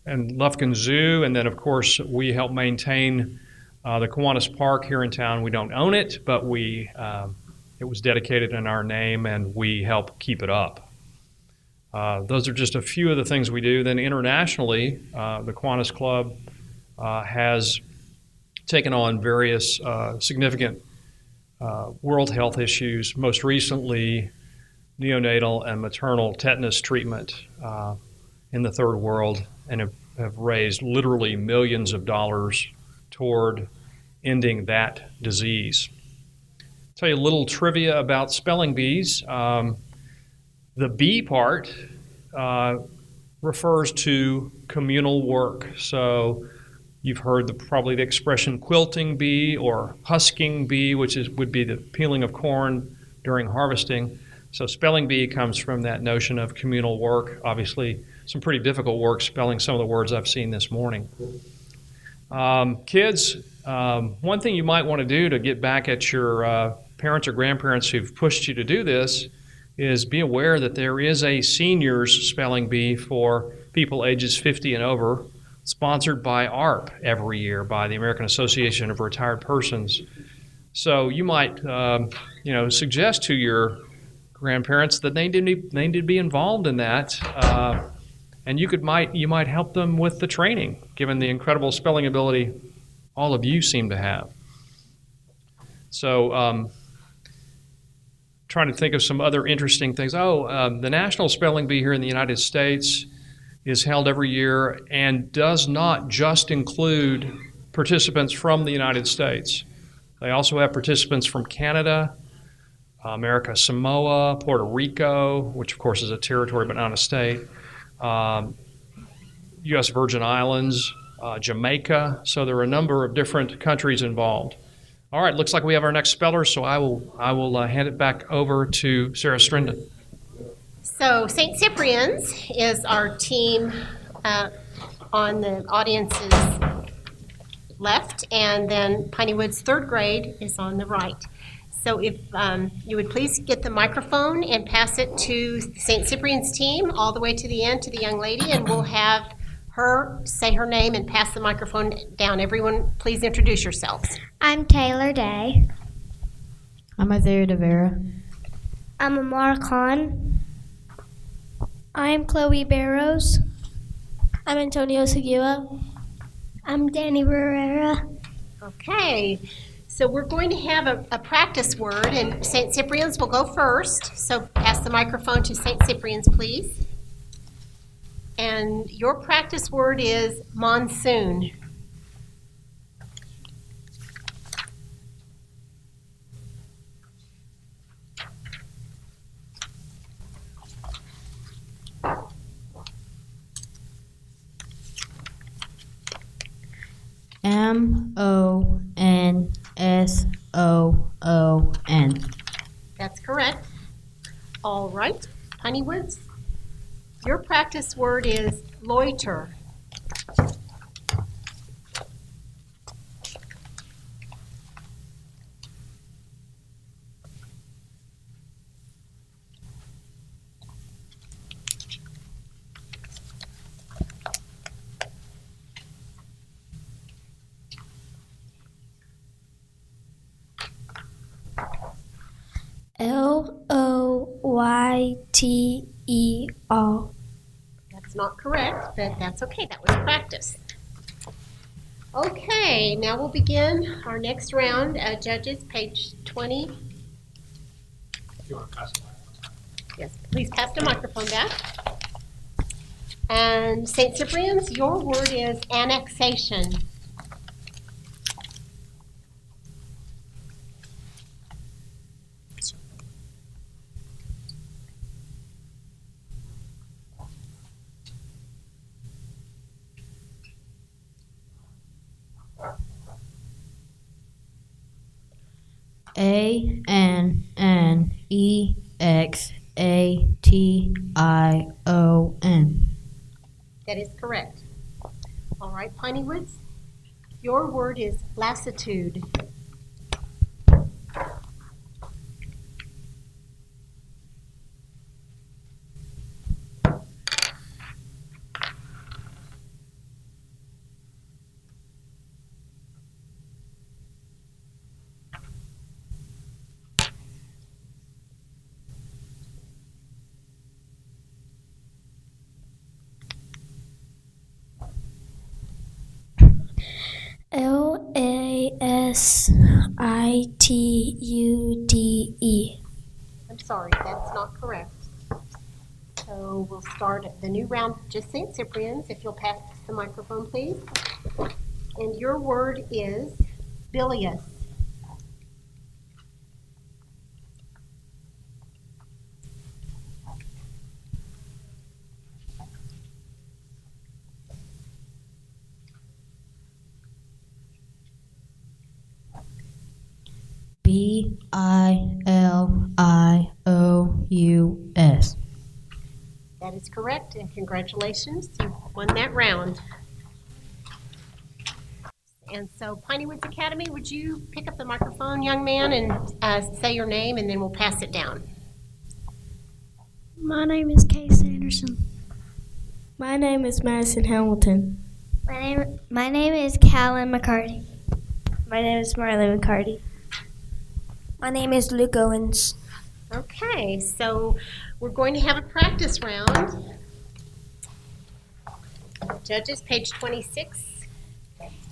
Lufkin Zoo, and then of course we help maintain the Kiwanis Park here in town. We don't own it, but it was dedicated in our name, and we help keep it up. Those are just a few of the things we do. Then internationally, the Kiwanis Club has taken on various significant world health issues, most recently neonatal and maternal tetanus treatment in the third world, and have raised literally millions of dollars toward ending that disease. I'll tell you a little trivia about spelling bees. The bee part refers to communal work. So you've heard probably the expression quilting bee or husking bee, which would be the peeling of corn during harvesting. So spelling bee comes from that notion of communal work. Obviously, some pretty difficult work spelling some of the words I've seen this morning. Kids, one thing you might want to do to get back at your parents or grandparents who've pushed you to do this is be aware that there is a seniors spelling bee for people ages 50 and over, sponsored by ARP every year, by the American Association of Retired Persons. So you might suggest to your grandparents that they need to be involved in that, and you might help them with the training, given the incredible spelling ability all of you seem to have. So trying to think of some other interesting things. The National Spelling Bee here in the United States is held every year and does not just include participants from the United States. They also have participants from Canada, America Samoa, Puerto Rico, which of course is a territory but not a state, U.S. Virgin Islands, Jamaica. So there are a number of different countries involved. All right, looks like we have our next speller, so I will hand it back over to Sarah Strinden. So St. Cyprian's is our team on the audience's left, and then Piney Woods third grade is on the right. So if you would please get the microphone and pass it to St. Cyprian's team all the way to the end to the young lady, and we'll have her say her name and pass the microphone down. Everyone, please introduce yourselves. I'm Taylor Day. I'm Isaiah Devera. I'm Amar Khan. I'm Chloe Barrows. I'm Antonio Seguela. I'm Danny Herrera. Okay, so we're going to have a practice word, and St. Cyprian's will go first. So pass the microphone to St. Cyprian's, please. And your practice word is monsoon. MONSOON. That's correct. All right, Piney Woods. Your practice word is loiter. Loyter. That's not correct, but that's okay. That was practice. Okay, now we'll begin our next round. Judges, page 20. Yes, please pass the microphone back. And St. Cyprian's, your word is annexation. Annexation. That is correct. All right, Piney Woods, your word is lassitude. Lasitude. I'm sorry, that's not correct. So we'll start the new round, just St. Cyprian's, if you'll pass the microphone, please. And your word is bilious. Bilious. That is correct, and congratulations, you won that round. And so, Piney Woods Academy, would you pick up the microphone, young man, and say your name, and then we'll pass it down. My name is Kay Sanderson. My name is Madison Hamilton. My name is Callan McCarty. My name is Marlon McCarty. My name is Luke Owens. Okay, so we're going to have a practice round. Judges, page 26.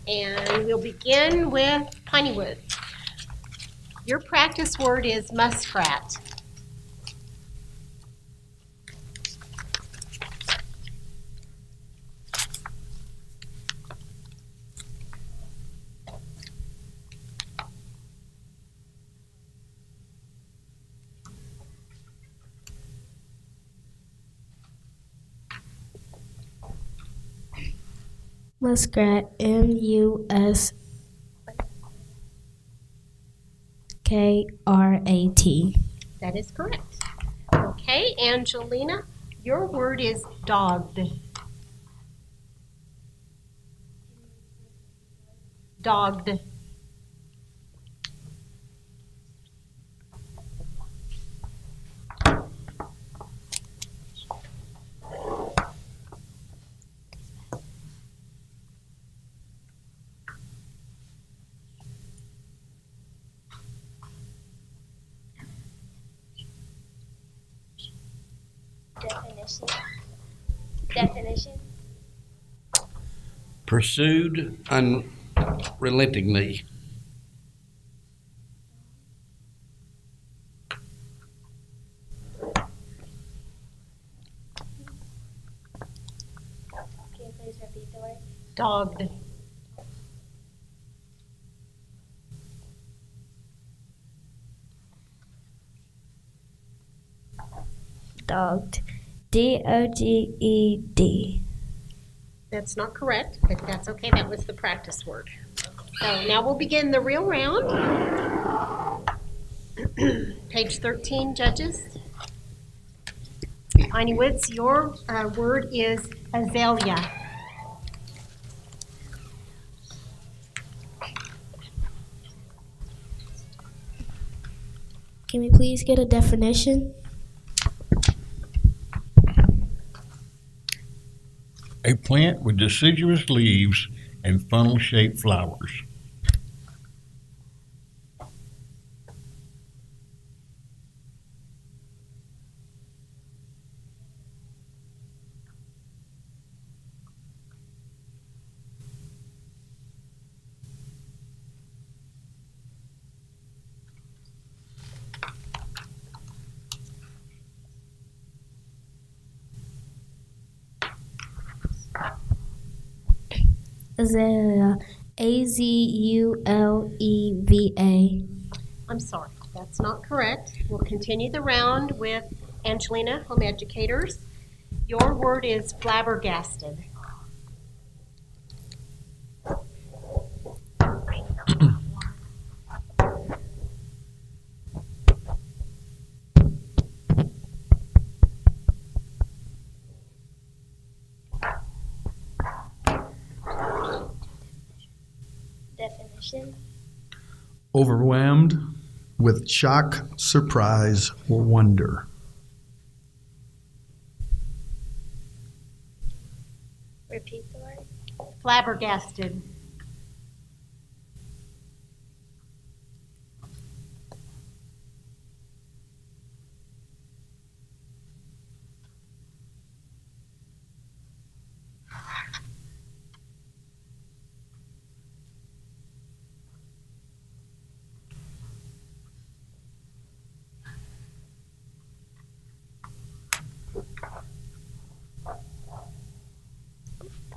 And we'll begin with Piney Woods. Your practice word is muskrat. Muskrat, Muskrat. That is correct. Okay, Angelina, your word is dogged. Dogged. Definition. Pursued unrelentingly. Can you please repeat the word? Dogged. Dogged. Dogged. That's not correct, but that's okay. That was the practice word. So now we'll begin the real round. Page 13, judges. Piney Woods, your word is azalea. Can we please get a definition? A plant with deciduous leaves and funnel-shaped flowers. Azuleva. I'm sorry, that's not correct. We'll continue the round with Angelina, home educators. Your word is flabbergasted. Definition. Overwhelmed with shock, surprise, or wonder. Repeat the word. Flabbergasted.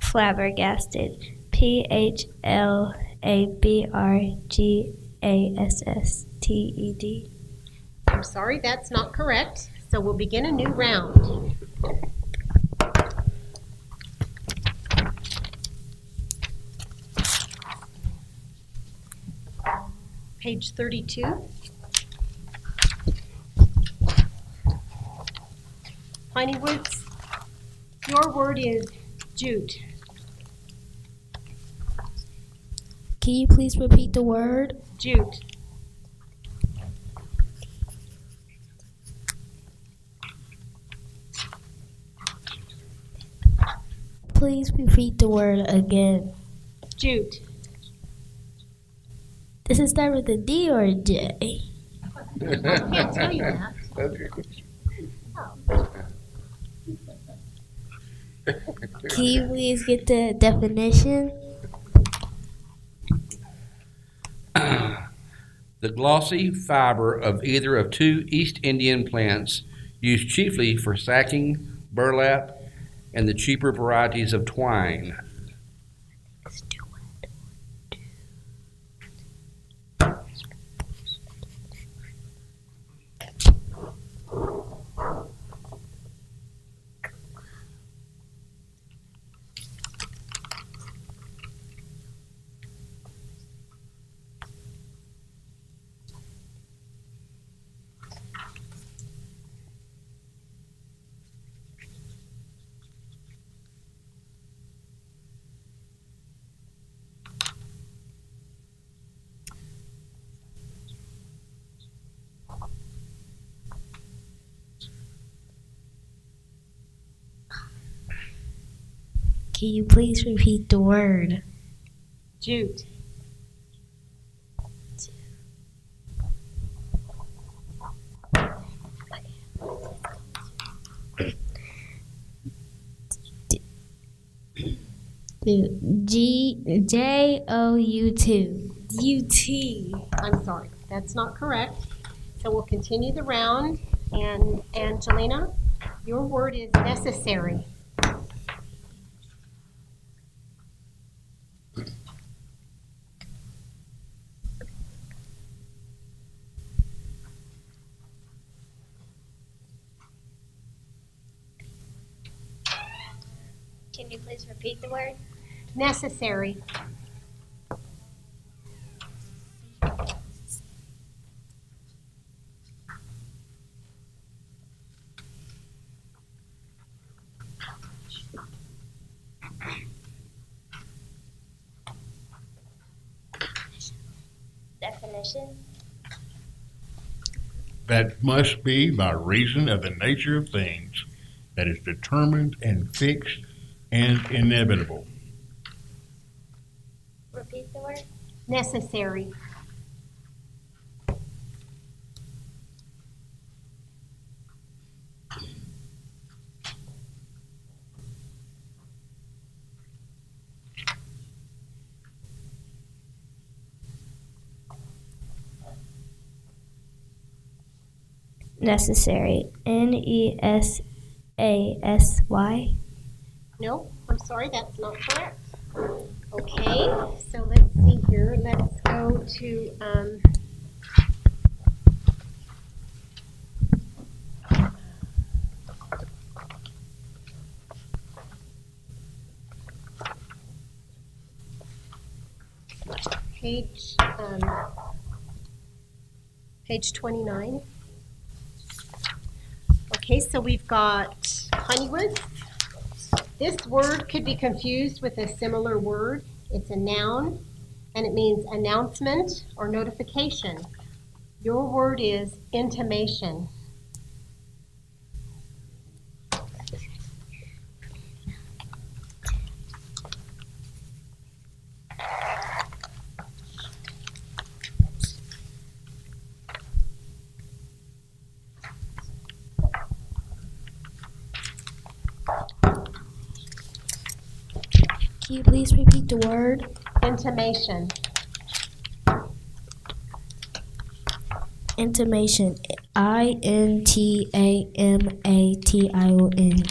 Flabbergasted. Flabbergasted. I'm sorry, that's not correct. So we'll begin a new round. Page 32. Piney Woods, your word is jute. Can you please repeat the word? Jute. Please repeat the word again. Jute. Does it start with a D or a J? I can't tell you that. That's a good question. Can you please get the definition? The glossy fiber of either of two East Indian plants used chiefly for sacking, burlap, and the cheaper varieties of twine. Can you please repeat the word? Jute. U-T. I'm sorry, that's not correct. So we'll continue the round. And Angelina, your word is necessary. Can you please repeat the word? Necessary. Definition. That must be by reason of the nature of things, that is determined and fixed and inevitable. Repeat the word. Necessary. Necessary. Nesasy. No, I'm sorry, that's not correct. Okay, so let's see here. Let's go to, page, page 29. Okay, so we've got Honeywood. This word could be confused with a similar word. It's a noun, and it means announcement or notification. Your word is intimation. Can you please repeat the word? Intimation. Intimation. I-N-T-A-M-A-T-I-O-N.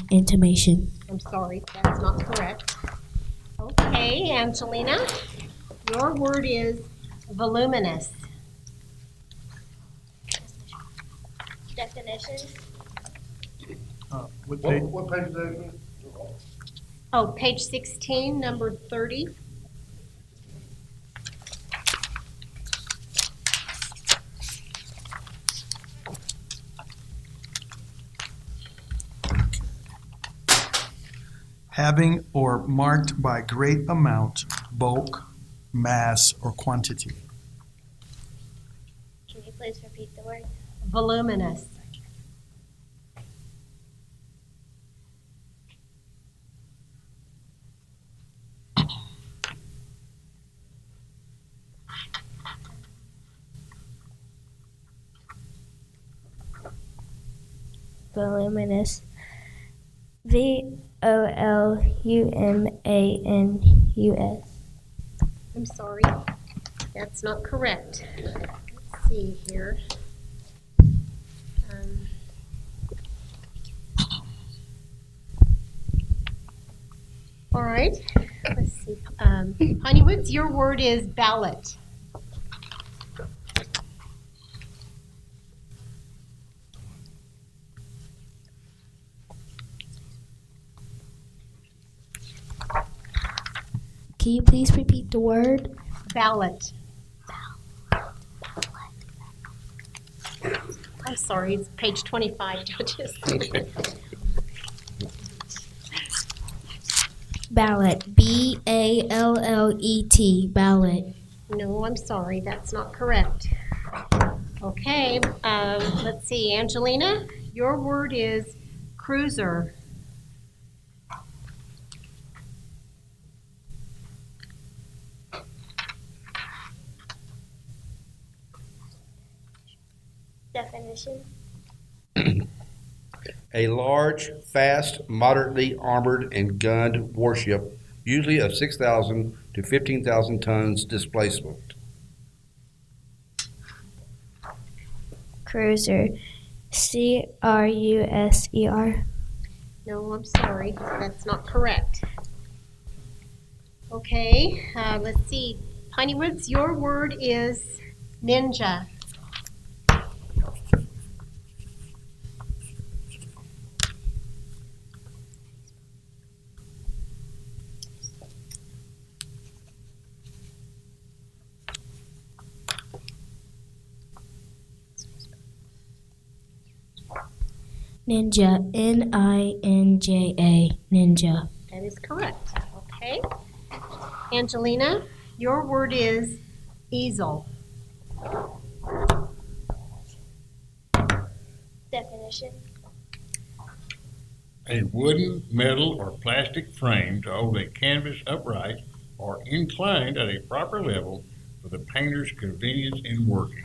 Intimation. I'm sorry, that's not correct. Okay, Angelina, your word is voluminous. Definition. What page? What page is that again? Oh, page 16, number 30. Having or marked by great amount, bulk, mass, or quantity. Can you please repeat the word? Voluminous. Voluminous. V-O-L-U-M-A-N-U-S. I'm sorry, that's not correct. Let's see here. All right, let's see. Honeywoods, your word is ballot. Can you please repeat the word? Ballot. I'm sorry, it's page 25, Judges. Ballot. B-A-L-L-E-T. Ballot. No, I'm sorry, that's not correct. Okay, let's see, Angelina, your word is cruiser. Definition. A large, fast, moderately armored and gunned warship, usually of 6,000 to 15,000 tons displacement. Cruiser. C-R-U-S-E-R. No, I'm sorry, that's not correct. Okay, let's see, Honeywoods, your word is ninja. Ninja. N-I-N-J-A. Ninja. That is correct. Okay. Angelina, your word is easel. Definition. A wooden, metal, or plastic frame to hold a canvas upright or inclined at a proper level for the painter's convenience in working.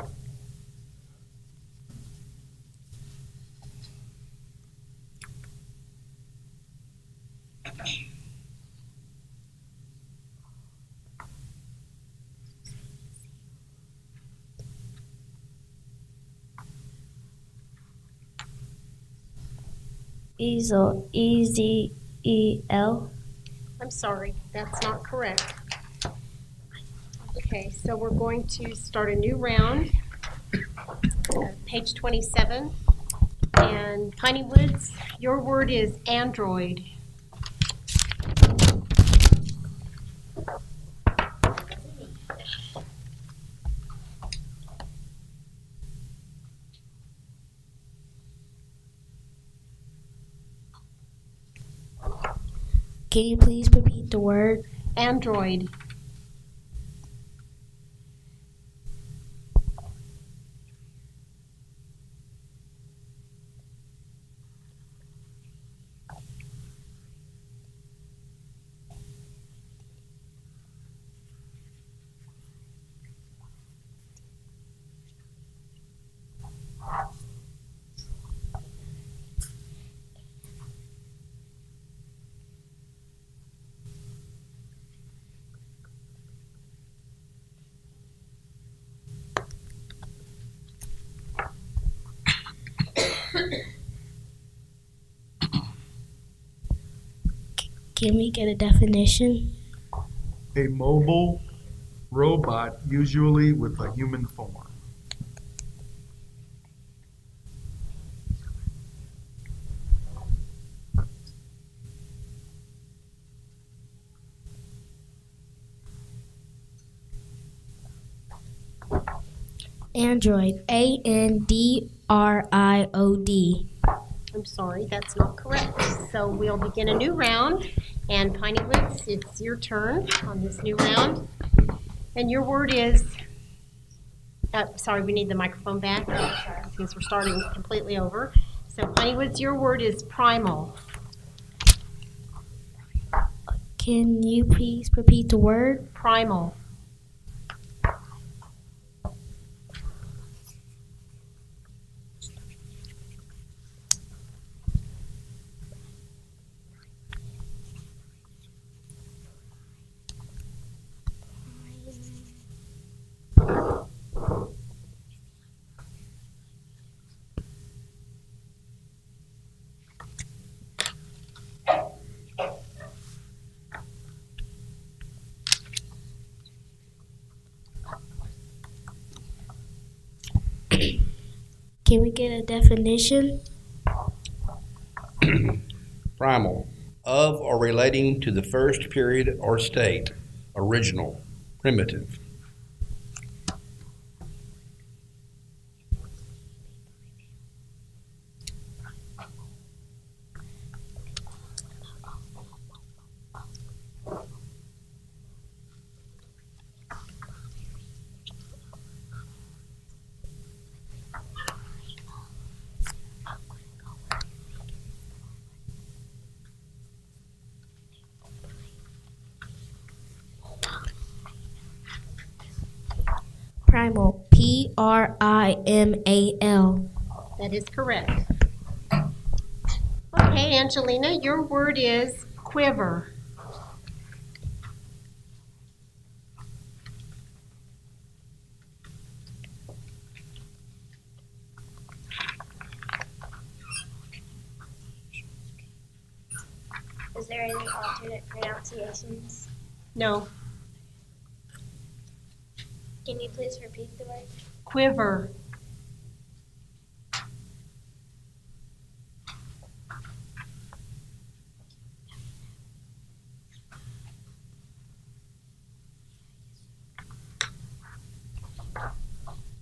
Easel. E-Z-E-L. I'm sorry, that's not correct. Okay, so we're going to start a new round. Page 27. And Piney Woods, your word is android. Can you please repeat the word? Android. Can we get a definition? A mobile robot, usually with a human form. Android. ANDRIOD. I'm sorry, that's not correct. So we'll begin a new round. And Piney Woods, it's your turn on this new round. And your word is, sorry, we need the microphone back because we're starting completely over. So Piney Woods, your word is primal. Can you please repeat the word? Primal. Can we get a definition? Primal, of or relating to the first period or state. Original, primitive. Primal. PRIMAL. That is correct. Okay, Angelina, your word is quiver. Is there any alternate pronunciations? No, Can you please repeat the word? quiver.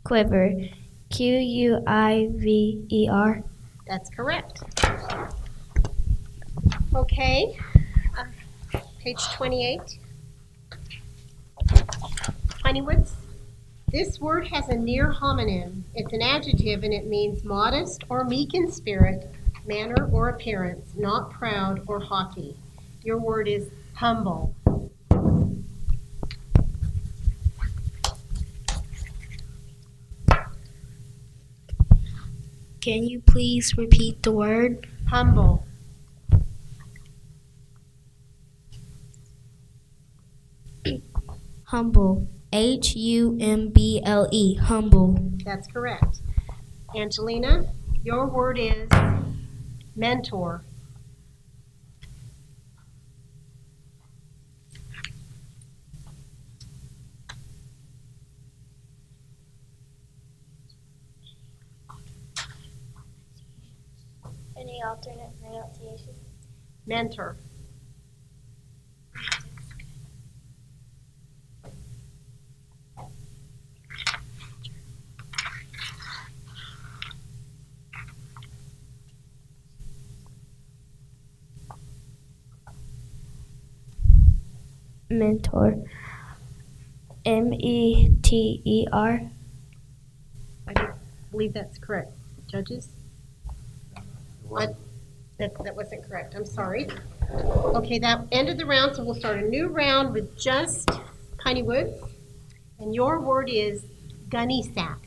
Quiver. QUIVER. That's correct. Okay, page 28. Honeywoods. This word has a near homonym. It's an adjective and it means modest or meek in spirit, manner or appearance, not proud or haughty. Your word is humble. Can you please repeat the word? Humble. Humble. HUMBLE. Humble. That's correct. Angelina, your word is mentor. Any alternate pronunciation? Mentor. Mentor. METER. I believe that's correct. Judges? That wasn't correct. I'm sorry. Okay, that ended the round, so we'll start a new round with just Piney Woods. And your word is gunny sack.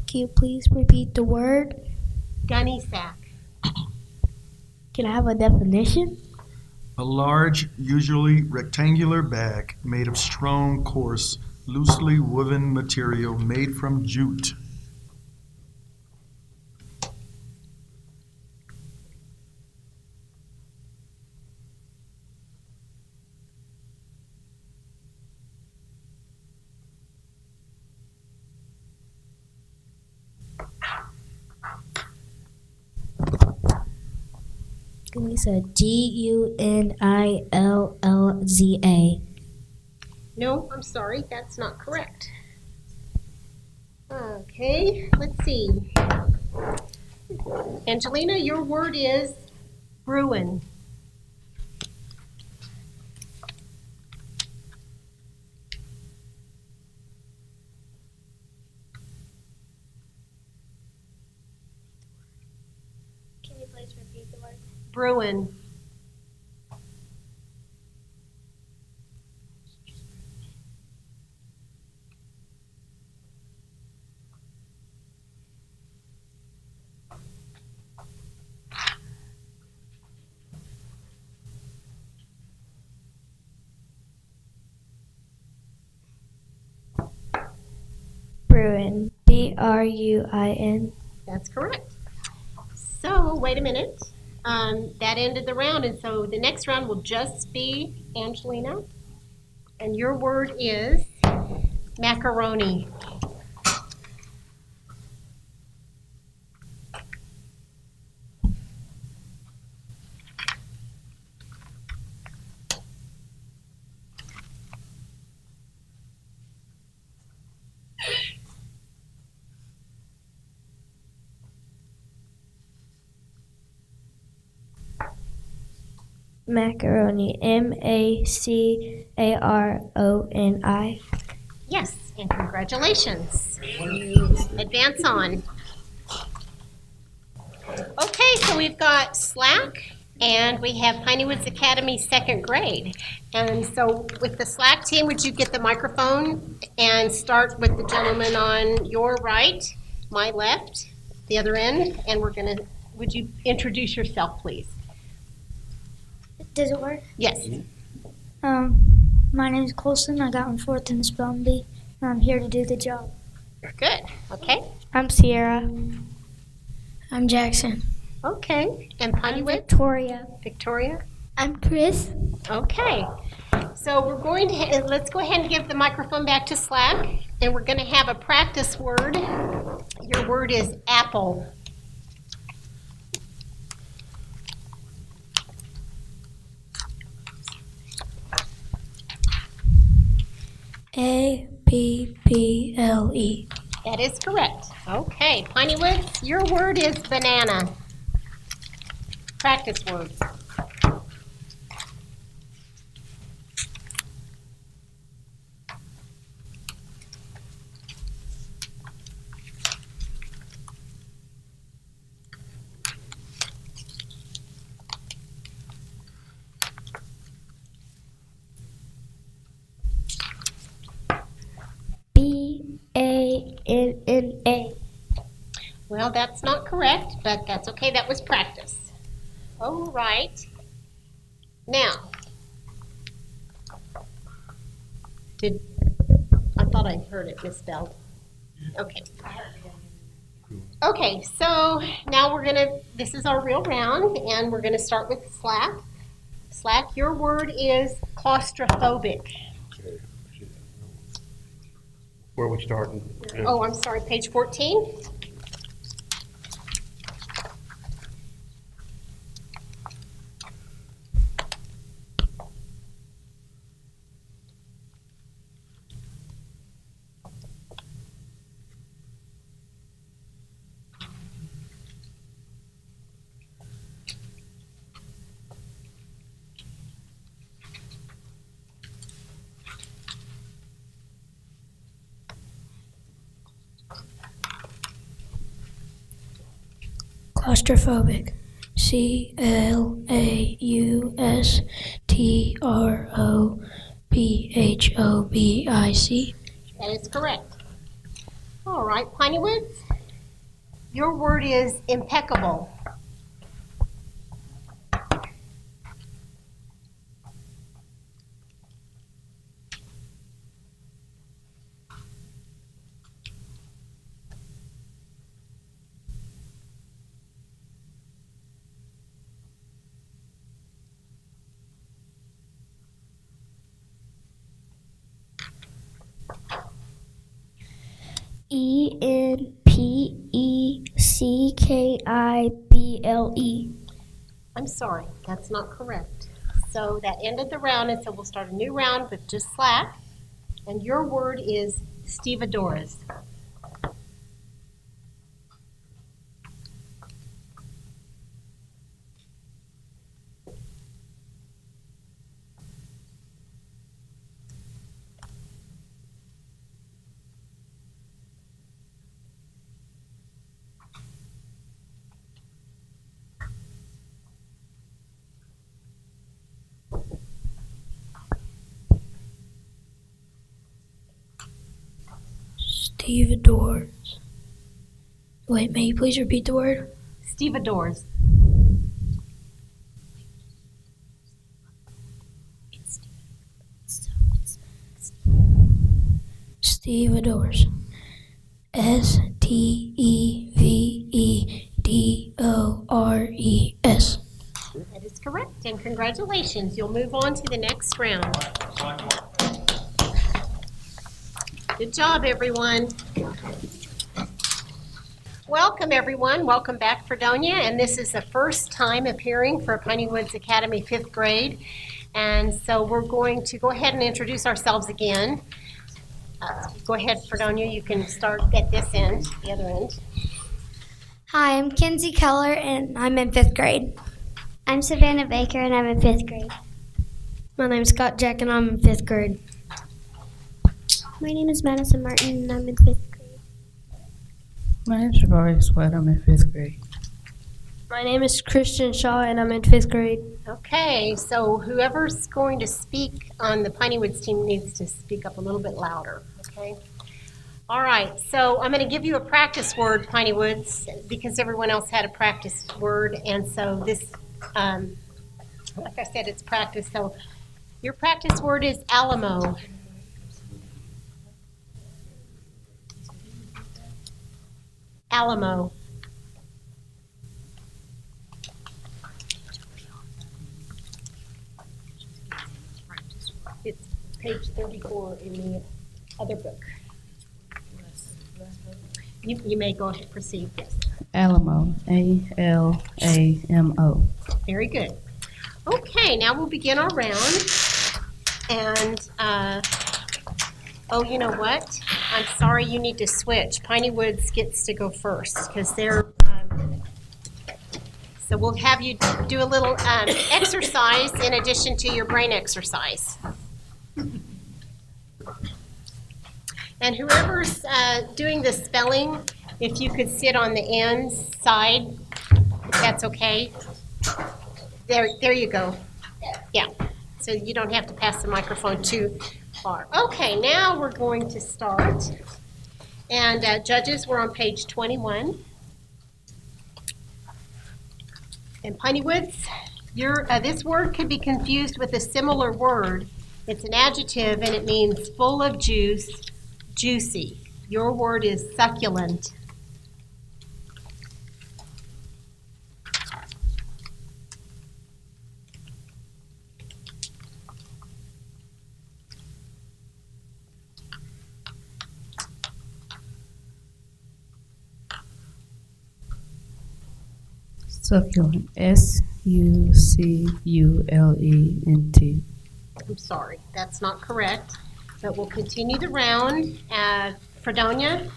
Can you please repeat the word? Gunny sack. Can I have a definition? A large, usually rectangular bag made of strong, coarse, loosely woven material made from jute. Gunny said GUNILLZA. No, I'm sorry, that's not correct. Okay, let's see. Angelina, your word is Bruin. Can you please repeat the word? Bruin. Bruin. BRUIN. That's correct. So, wait a minute. That ended the round, and so the next round will just be Angelina. And your word is macaroni. Macaroni. MACARONI. Yes, and congratulations. You advance on. Okay, so we've got Slack, and we have Piney Woods Academy second grade. And so with the Slack team, would you get the microphone and start with the gentleman on your right, my left, the other end, and would you introduce yourself, please? Does it work? Yes. My name is Colson. I got 4th in the spelling bee, and I'm here to do the job. Good, okay. I'm Sierra. I'm Jackson. Okay, and Piney Woods? Victoria. Victoria? I'm Chris. Okay, so let's go ahead and give the microphone back to Slack, and we're going to have a practice word. Your word is apple. APPLE. That is correct. Okay, Piney Woods, your word is banana. Practice word. BANNA. Well, that's not correct, but that's okay. That was practice. All right. Now, I thought I heard it misspelled. Okay. Okay, so now this is our real round, and we're gonna start with Slack. Slack, your word is claustrophobic. Where are we starting? Oh, I'm sorry, page 14. Claustrophobic. Claustrophobic. That is correct. All right, Piney Woods, your word is impeccable. Enpeckable. I'm sorry, that's not correct. So that ended the round, and so we'll start a new round with just Slack. And your word is stevedores. Stevedores. Wait, may you please repeat the word? Stevedores. Stevedores. Stevedores. That is correct, and congratulations. You'll move on to the next round. Good job, everyone. Welcome, everyone. Welcome back, Fredonia. And this is the first time appearing for Piney Woods Academy 5th grade. And so we're going to go ahead and introduce ourselves again. Go ahead, Fredonia. You can start at this end, the other end. Hi, I'm Kinsey Keller, and I'm in 5th grade. I'm Savannah Baker, and I'm in 5th grade. My name is Scott Jack, and I'm in 5th grade. My name is Madison Martin, and I'm in 5th grade. My name is Jabari Sweat. I'm in 5th grade. My name is Christian Shaw, and I'm in 5th grade. Okay, so whoever's going to speak on the Piney Woods team needs to speak up a little bit louder, okay? All right, so I'm going to give you a practice word, Piney Woods, because everyone else had a practice word, and so this, like I said, it's practice. So your practice word is Alamo. Alamo. It's page 34 in the other book. You may go ahead and proceed. Yes. Alamo. A-L-A-M-O. Very good. Okay, now we'll begin our round. And, oh, you know what? I'm sorry, you need to switch. Piney Woods gets to go first because they're, so we'll have you do a little exercise in addition to your brain exercise. And whoever's doing the spelling, if you could sit on the end side, if that's okay. There you go. Yeah, so you don't have to pass the microphone too far. Okay, now we're going to start. And judges, we're on page 21. And Piney Woods, this word could be confused with a similar word. It's an adjective and it means full of juice, juicy. Your word is succulent. Succulent. Suculent. I'm sorry, that's not correct. But we'll continue the round. Fredonia,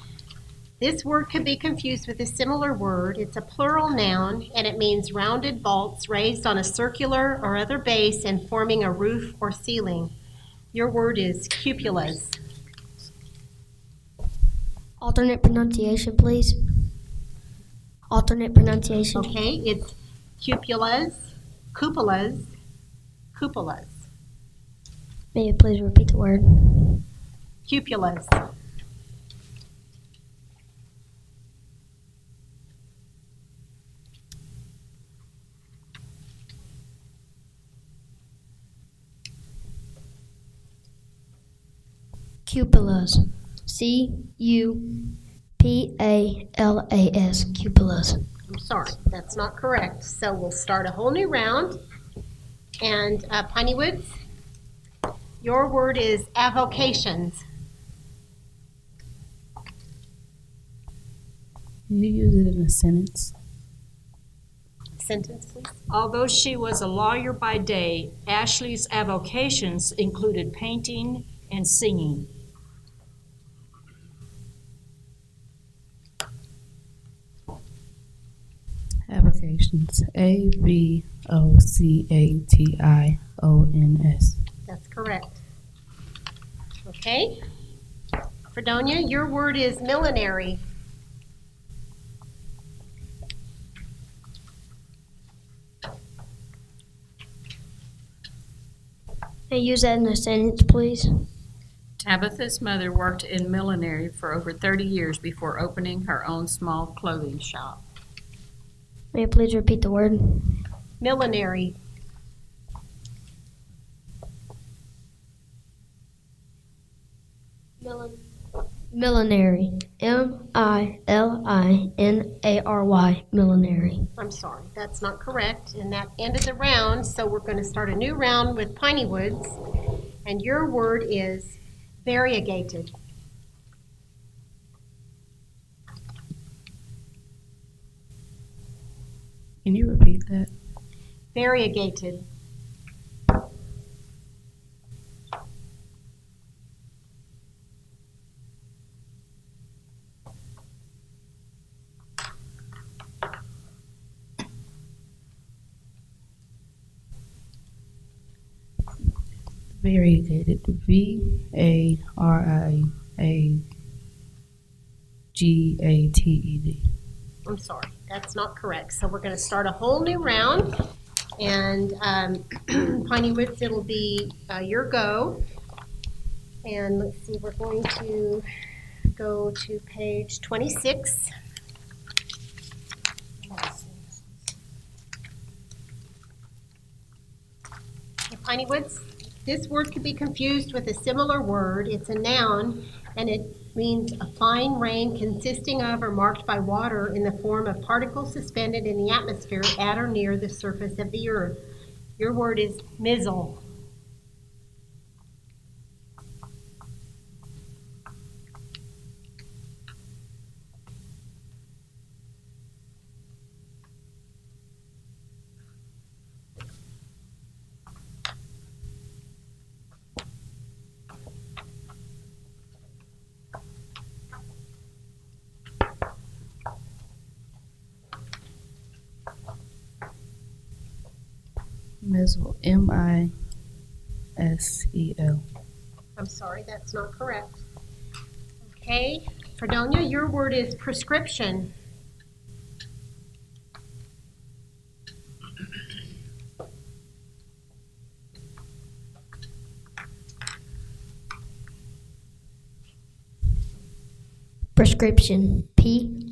this word could be confused with a similar word. It's a plural noun, and it means rounded vaults raised on a circular or other base and forming a roof or ceiling. Your word is cupolas. Alternate pronunciation, please. Alternate pronunciation. Okay, it's cupolas, cupolas, cupolas. May you please repeat the word? Cupolas. Cupolas. Cupalas. Cupolas. I'm sorry, that's not correct. So we'll start a whole new round. And Piney Woods, your word is avocations. Can you use it in a sentence? Sentence, please. Although she was a lawyer by day, Ashley's avocations included painting and singing. Avocations. Avocations. That's correct. Okay. Fredonia, your word is millinery. May I use that in a sentence, please? Tabitha's mother worked in millinery for over 30 years before opening her own small clothing shop. May I please repeat the word? Millinery. Millinery. Millinary. Millinery. I'm sorry, that's not correct. And that ended the round, so we're going to start a new round with Piney Woods. And your word is variegated. Can you repeat that? Variegated. Variegated. Variagated. I'm sorry, that's not correct. So we're going to start a whole new round. And Piney Woods, it'll be your go. And let's see, we're going to go to page 26. Piney Woods, this word could be confused with a similar word. It's a noun, and it means a fine rain consisting of or marked by water in the form of particles suspended in the atmosphere at or near the surface of the earth. Your word is mizzle. Misel. Misel. I'm sorry, that's not correct. Okay, Fredonia, your word is prescription. Prescription. Prescription.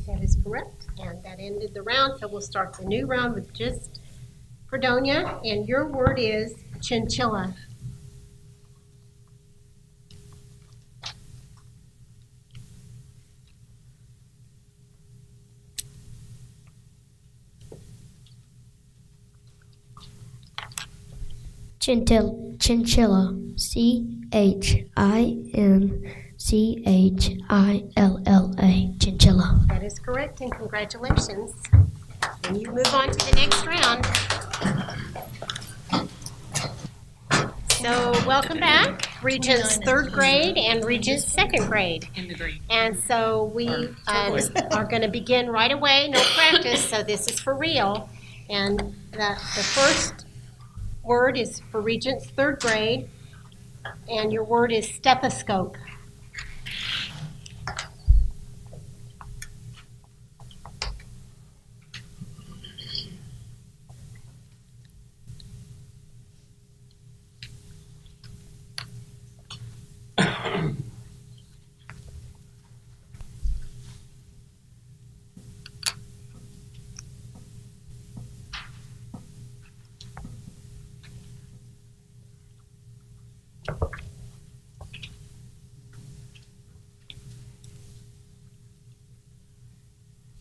That is correct. And that ended the round, so we'll start the new round with just Fredonia, and your word is chinchilla. Chinchilla. Chinchilla. Chinchilla. That is correct, and congratulations. And you move on to the next round. So welcome back, Regents 3rd grade and Regents 2nd grade. In the green. And so we are going to begin right away, no practice, so this is for real. And the first word is for Regents 3rd grade, and your word is stethoscope.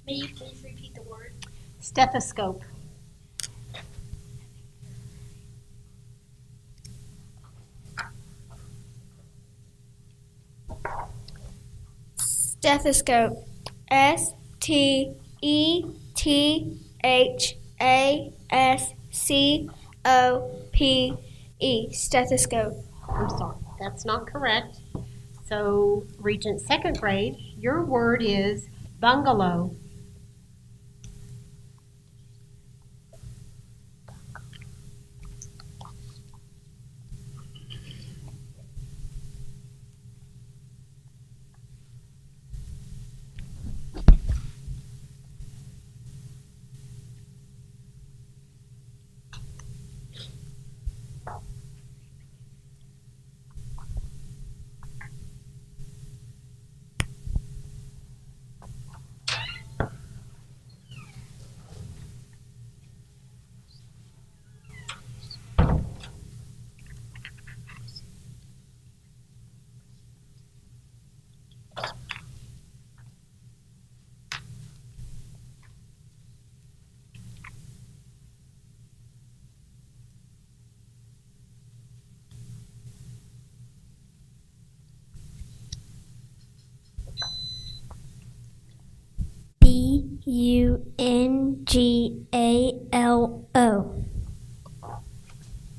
May you please repeat the word? Stethoscope. Stethoscope. Stethoscope. Stethoscope. I'm sorry, that's not correct. So, Regent 2nd grade, your word is bungalow. Bungalo.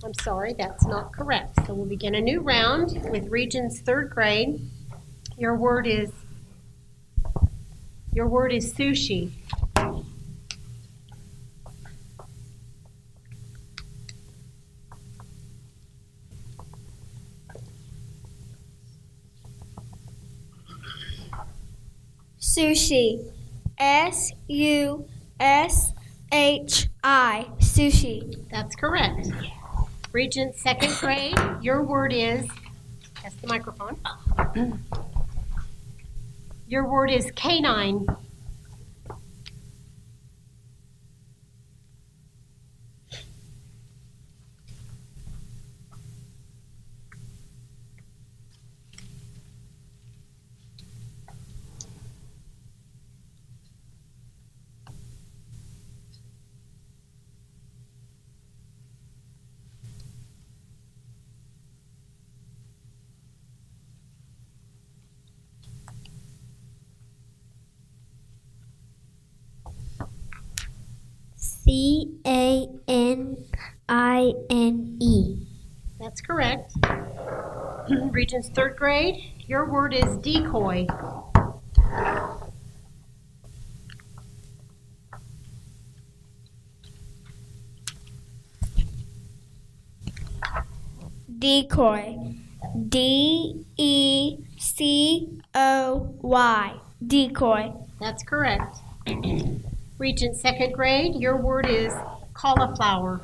I'm sorry, that's not correct. So we'll begin a new round with Regents 3rd grade. Your word is sushi. Sushi. S-U-S-H-I. Sushi. That's correct. Regent 2nd grade, your word is, that's the microphone. Your word is canine. C-A-N-I-N-E. That's correct. Regents 3rd grade, your word is decoy. Decoy. D-E-C-O-Y. Decoy. That's correct. Regent 2nd grade, your word is cauliflower.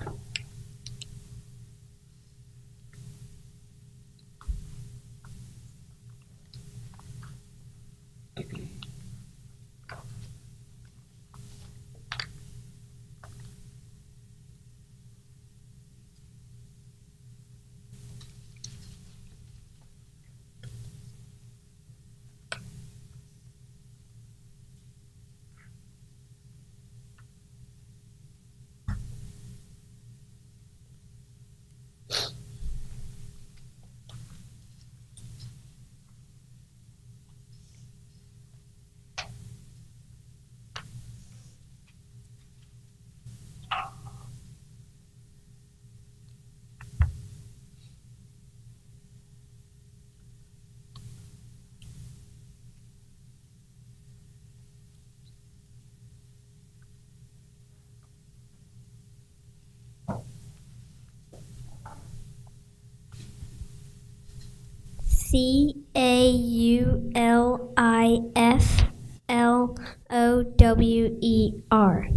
Cauliflower.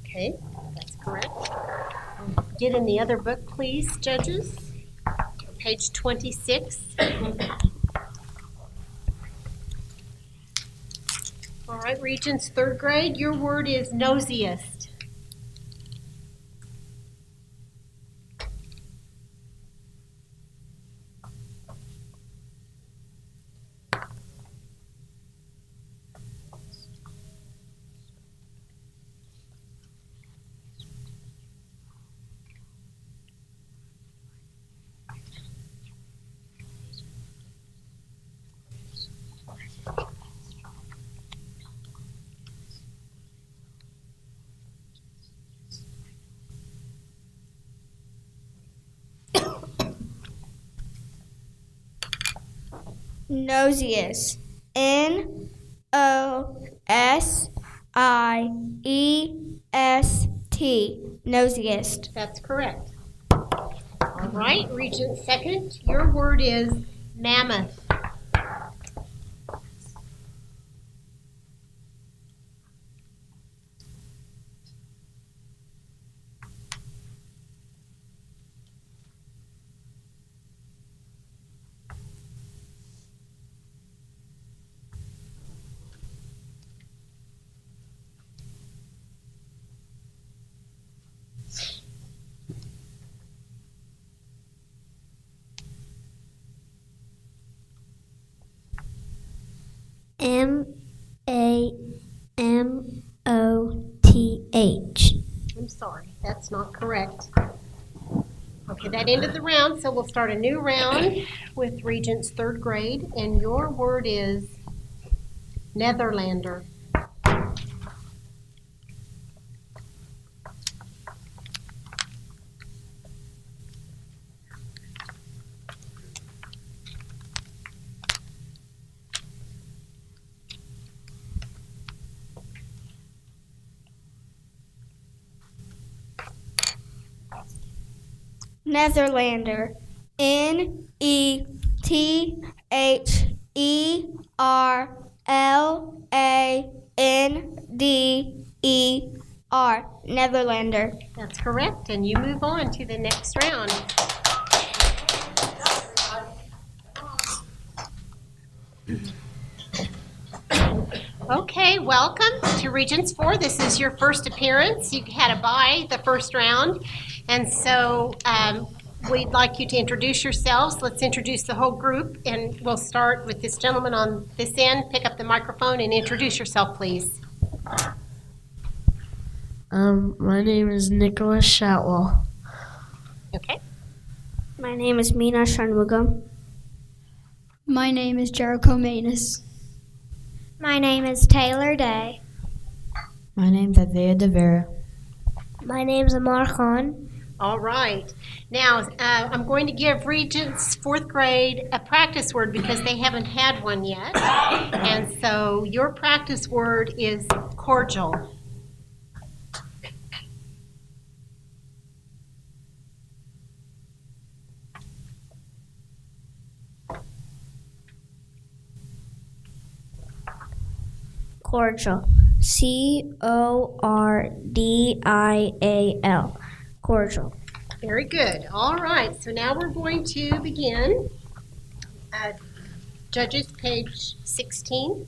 Okay, that's correct. Get in the other book, please, judges. Page 26. All right, Regents, third grade, your word is nosiest. Nosiest. Nosiest. Nosiest. That's correct. All right, Regent second, your word is mammoth. Mamoth. I'm sorry, that's not correct. Okay, that ended the round, so we'll start a new round with Regents third grade, and your word is Netherlander. Netherlander. Netherlander. Netherlander. That's correct, and you move on to the next round. Okay, welcome to Regents 4. This is your first appearance. You had a bye the first round, and so we'd like you to introduce yourselves. Let's introduce the whole group, and we'll start with this gentleman on this end. Pick up the microphone and introduce yourself, please. My name is Nicholas Shatwell. Okay. My name is Mina Shanmugam. My name is Jericho Manus. My name is Taylor Day. My name's Isaiah DeVera. My name's Amar Khan. All right. Now, I'm going to give Regents fourth grade a practice word because they haven't had one yet. And so your practice word is cordial. Cordial. Cordial. Cordial. Very good. All right. So now we're going to begin. Judges, page 16.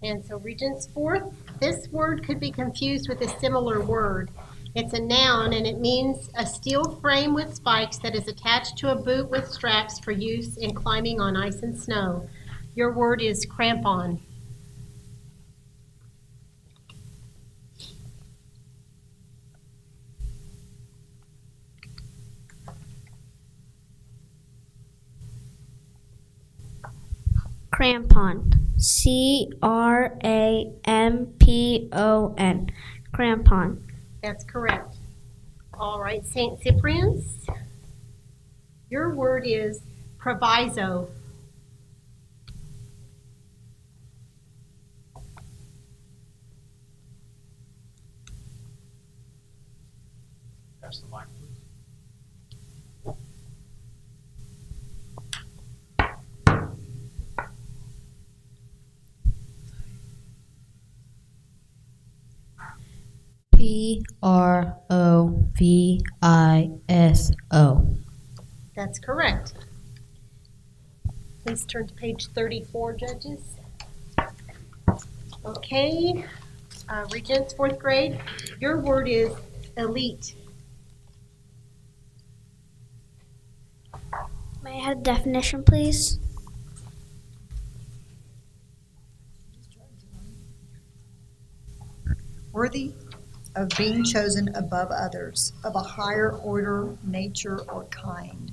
And so Regents fourth, this word could be confused with a similar word. It's a noun, and it means a steel frame with spikes that is attached to a boot with straps for use in climbing on ice and snow. Your word is crampon. Crampon. Crampon. Crampon. That's correct. All right, St. Cyprian's. Your word is proviso. Pass the mic, please. Proviso. That's correct. Please turn to page 34, judges. Okay, Regents, fourth grade, your word is elite. May I have a definition, please? Worthy of being chosen above others, of a higher order, nature, or kind.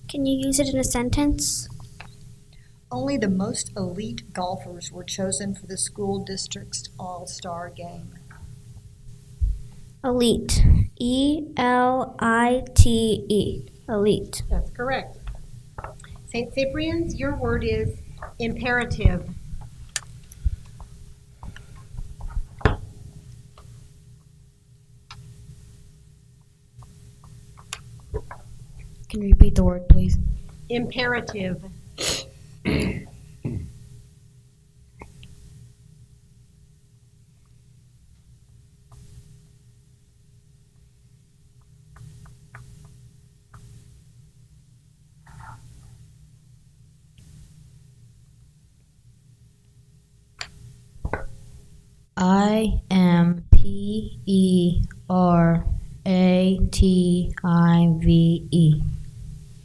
Can you use it in a sentence? Only the most elite golfers were chosen for the school district's all-star game. Elite. Elite. Elite. That's correct. St. Cyprian's, your word is imperative. Can you repeat the word, please? Imperative. Imperative.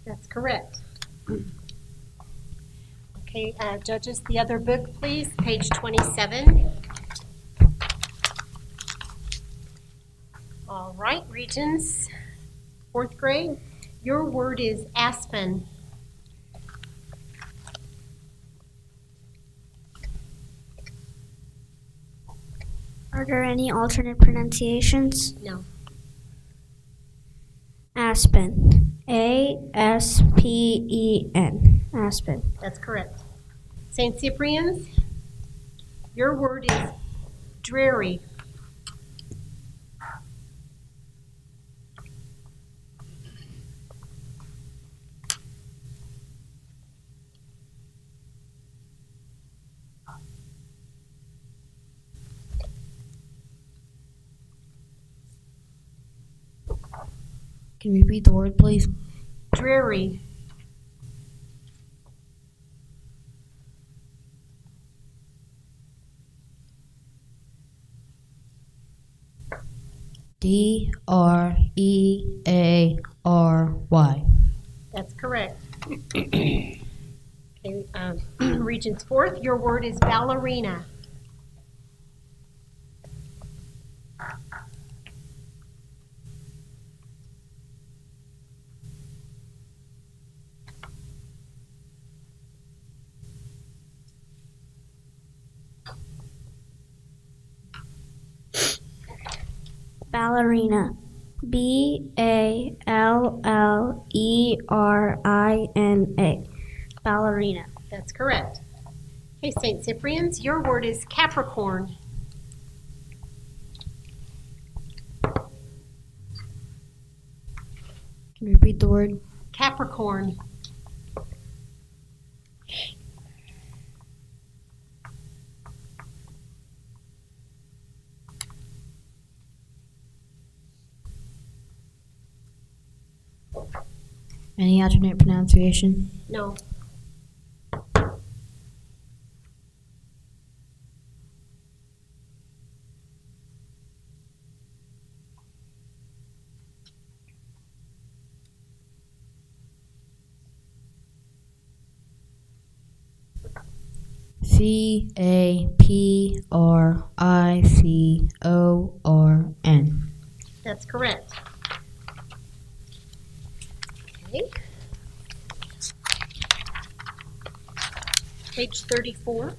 That's correct. Okay, judges, the other book, please, page 27. All right, Regents, fourth grade, your word is aspen. Are there any alternate pronunciations? No. Aspen. Aspen. Aspen. That's correct. St. Cyprian's, your word is dreary. Can you repeat the word, please? Dreary. Dreary. That's correct. Okay, Regents fourth, your word is ballerina. Ballerina. Ballerina. Ballerina. That's correct. Okay, St. Cyprian's, your word is Capricorn. Can you repeat the word? Capricorn. Any alternate pronunciation? No. Capricorn. That's correct. Okay. Page 34.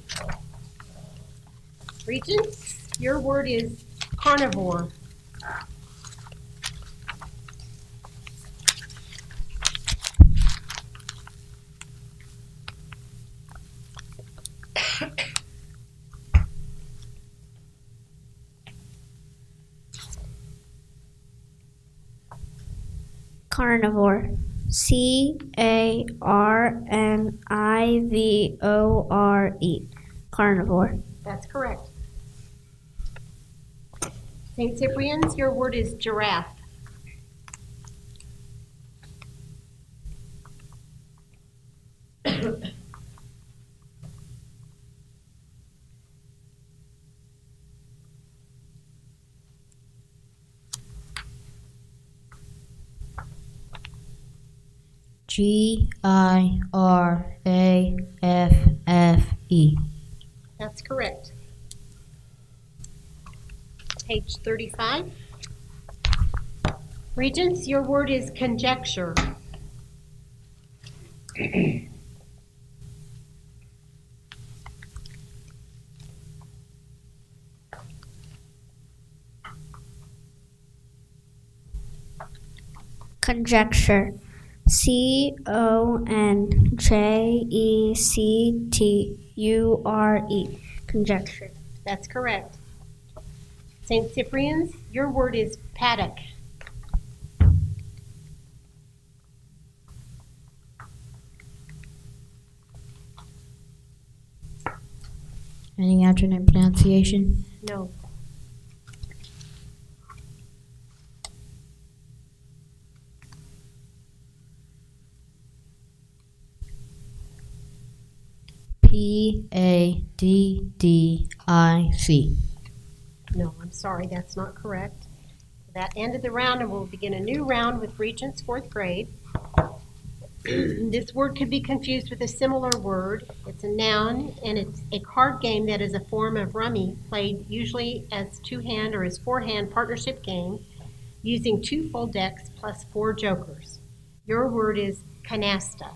Regents, your word is carnivore. Carnivore. Carnivore. Carnivore. That's correct. St. Cyprian's, your word is giraffe. Giraffe. That's correct. Page 35. Regents, your word is conjecture. Conjecture. Conjecture. Conjecture. That's correct. St. Cyprian's, your word is paddock. Any alternate pronunciation? No. Paddic. No, I'm sorry, that's not correct. That ended the round, and we'll begin a new round with Regents, 4th grade. This word could be confused with a similar word. It's a noun, and it's a card game that is a form of rummy, played usually as 2-hand or as 4-hand partnership game, using 2 full decks plus 4 jokers. Your word is canasta.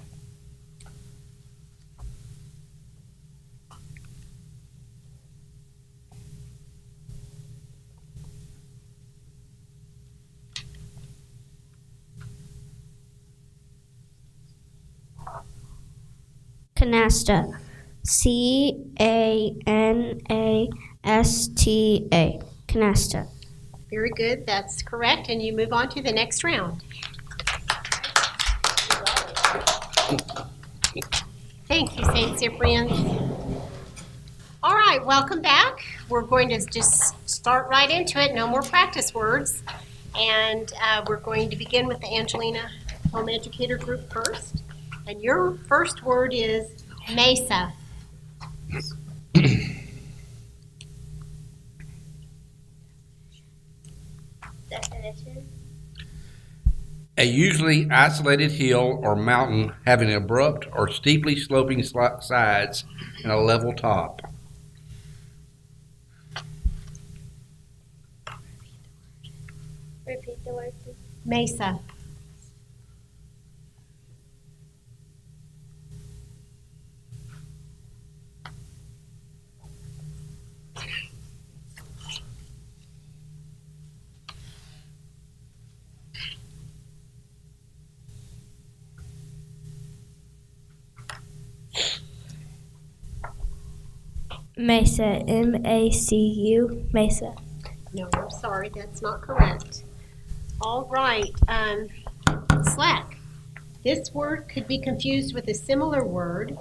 Canasta. Canasta. Canasta. Very good, that's correct, and you move on to the next round. Thank you, St. Cyprian's. All right, welcome back. We're going to just start right into it, no more practice words. And we're going to begin with the Angelina Home Educator Group first. And your first word is mesa. Definition. A usually isolated hill or mountain having abrupt or steeply sloping sides and a level top. Repeat the word. Mesa. Mesa. Macu. Mesa. No, I'm sorry, that's not correct. All right, slack. This word could be confused with a similar word.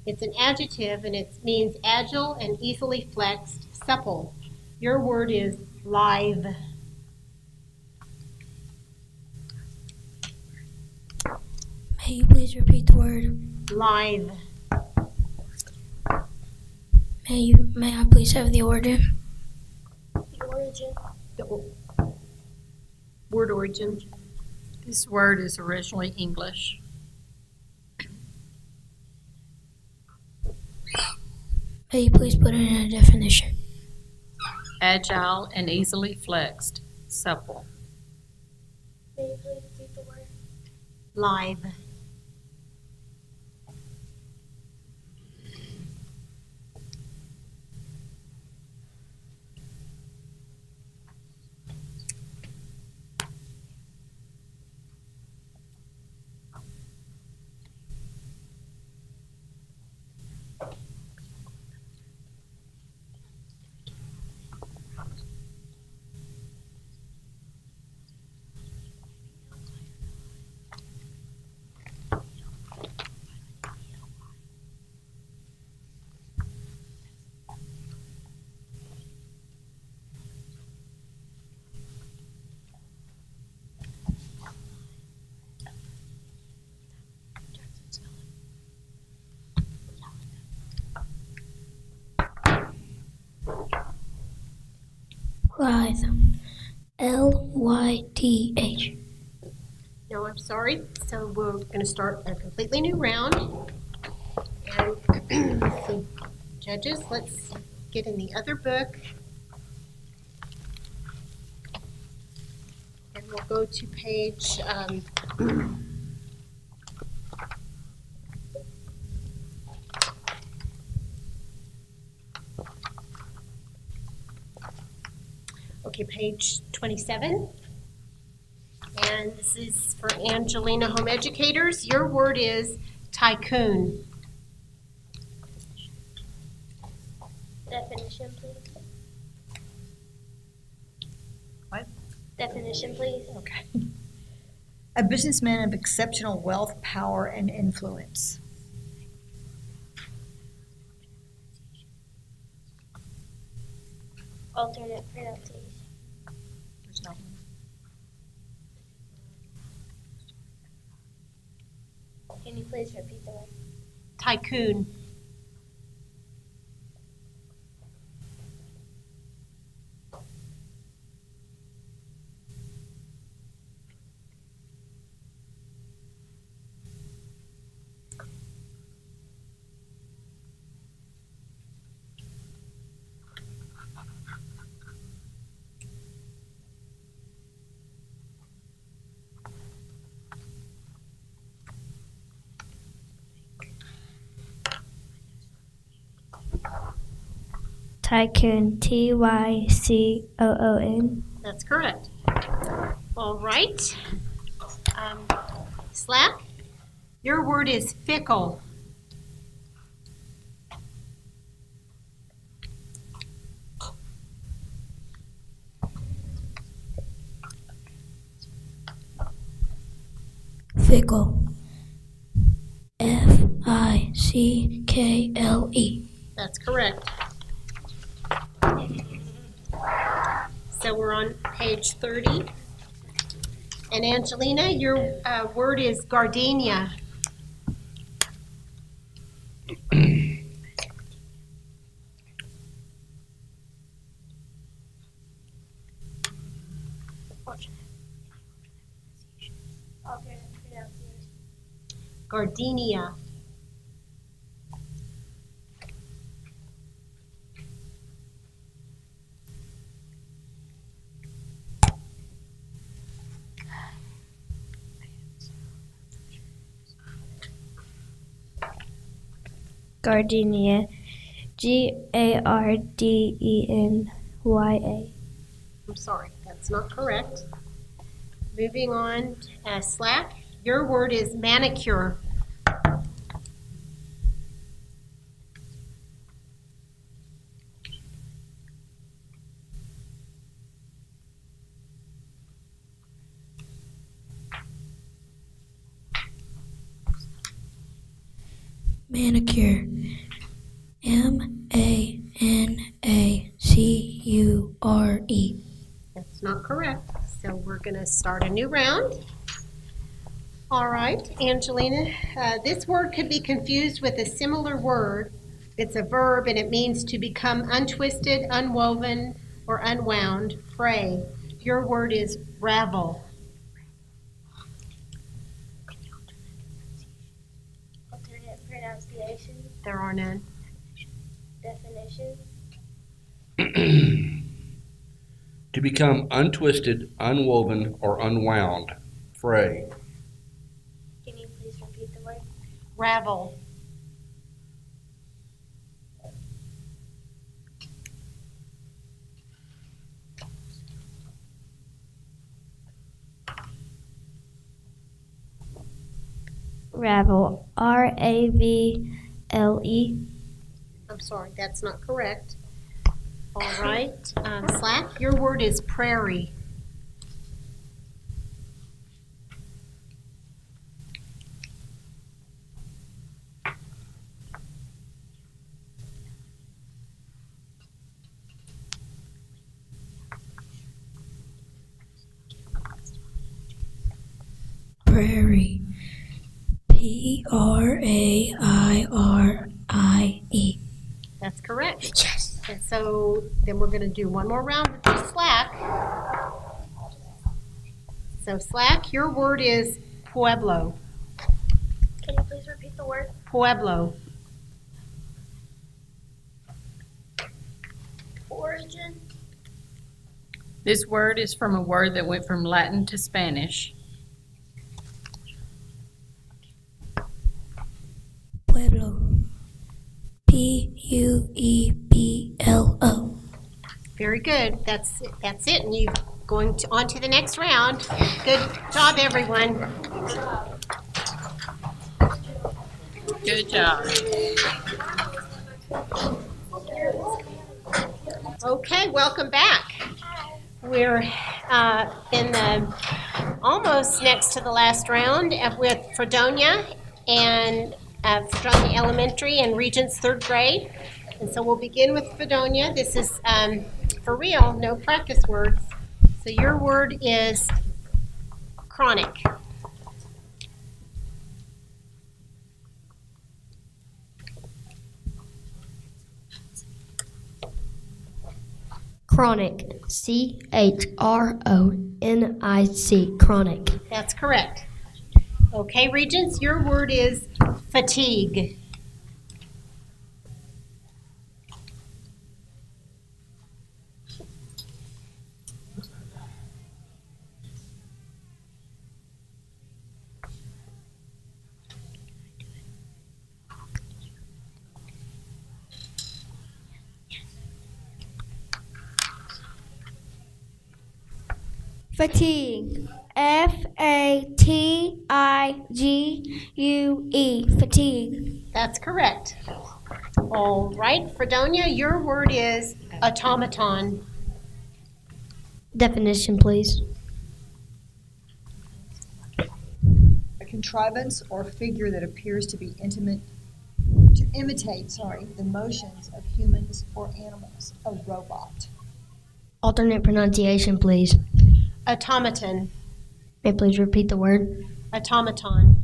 It's an adjective and it means agile and easily flexed, supple. Your word is live. May you please repeat the word? Live. May I please have the origin? The origin. Word origin. This word is originally English. May you please put it in a definition? Agile and easily flexed, supple. May you please repeat the word? Live. Lyth. Lyth. No, I'm sorry. So we're going to start a completely new round. And so judges, let's get in the other book. And we'll go to page okay, page 27. And this is for Angelina Home Educators. Your word is tycoon. Definition, please. What? Definition, please. Okay. A businessman of exceptional wealth, power, and influence. Alternate pronunciation. There's no one. Can you please repeat the word? Tycoon. Tycoon. Tycoon. That's correct. All right. Slack, your word is fickle. Fickle. Fickle. That's correct. So we're on page 30. And Angelina, your word is gardenia. Alternate pronunciation. Gardenia. Gardenia. Gardenia. I'm sorry, that's not correct. Moving on, Slack, your word is manicure. Manicure. Manacure. That's not correct. So we're going to start a new round. All right, Angelina, this word could be confused with a similar word. It's a verb and it means to become untwisted, unwoven, or unwound, fray. Your word is ravel. Alternate pronunciation. There are none. Definition. To become untwisted, unwoven, or unwound. Fray. Can you please repeat the word? Ravel. Ravel. Ravle. I'm sorry, that's not correct. All right, Slack, your word is prairie. Prairie. Prarie. That's correct. Yes. And so then we're going to do one more round with the Slack. So Slack, your word is pueblo. Can you please repeat the word? Pueblo. Origin. This word is from a word that went from Latin to Spanish. Pueblo. Pueblo. Very good. That's it. And you going on to the next round. Good job, everyone. Good job. Okay, welcome back. We're in the almost next to the last round with Fredonia and Fredonia Elementary and Regents 3rd grade. And so we'll begin with Fredonia. This is for real, no practice words. So your word is chronic. Chronic. CHRONIC. Chronic. That's correct. Okay, Regents, your word is fatigue. Fatigue. FATIGUE. Fatigue. That's correct. All right, Fredonia, your word is automaton. Definition, please. A contrivance or figure that appears to imitate the motions of humans or animals. A robot. Alternate pronunciation, please. Automaton. May I please repeat the word? Automaton.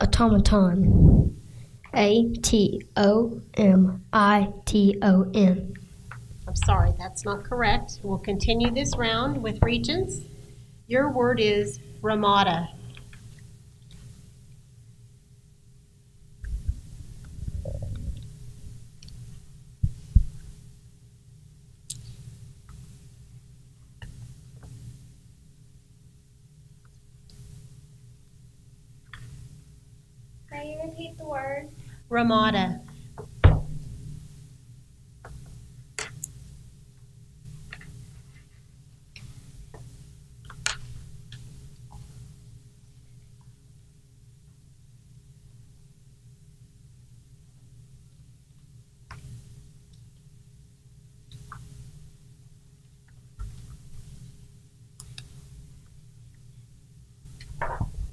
Automaton. ATOMITON. I'm sorry, that's not correct. We'll continue this round with Regents. Your word is ramada. May you repeat the word? Ramada.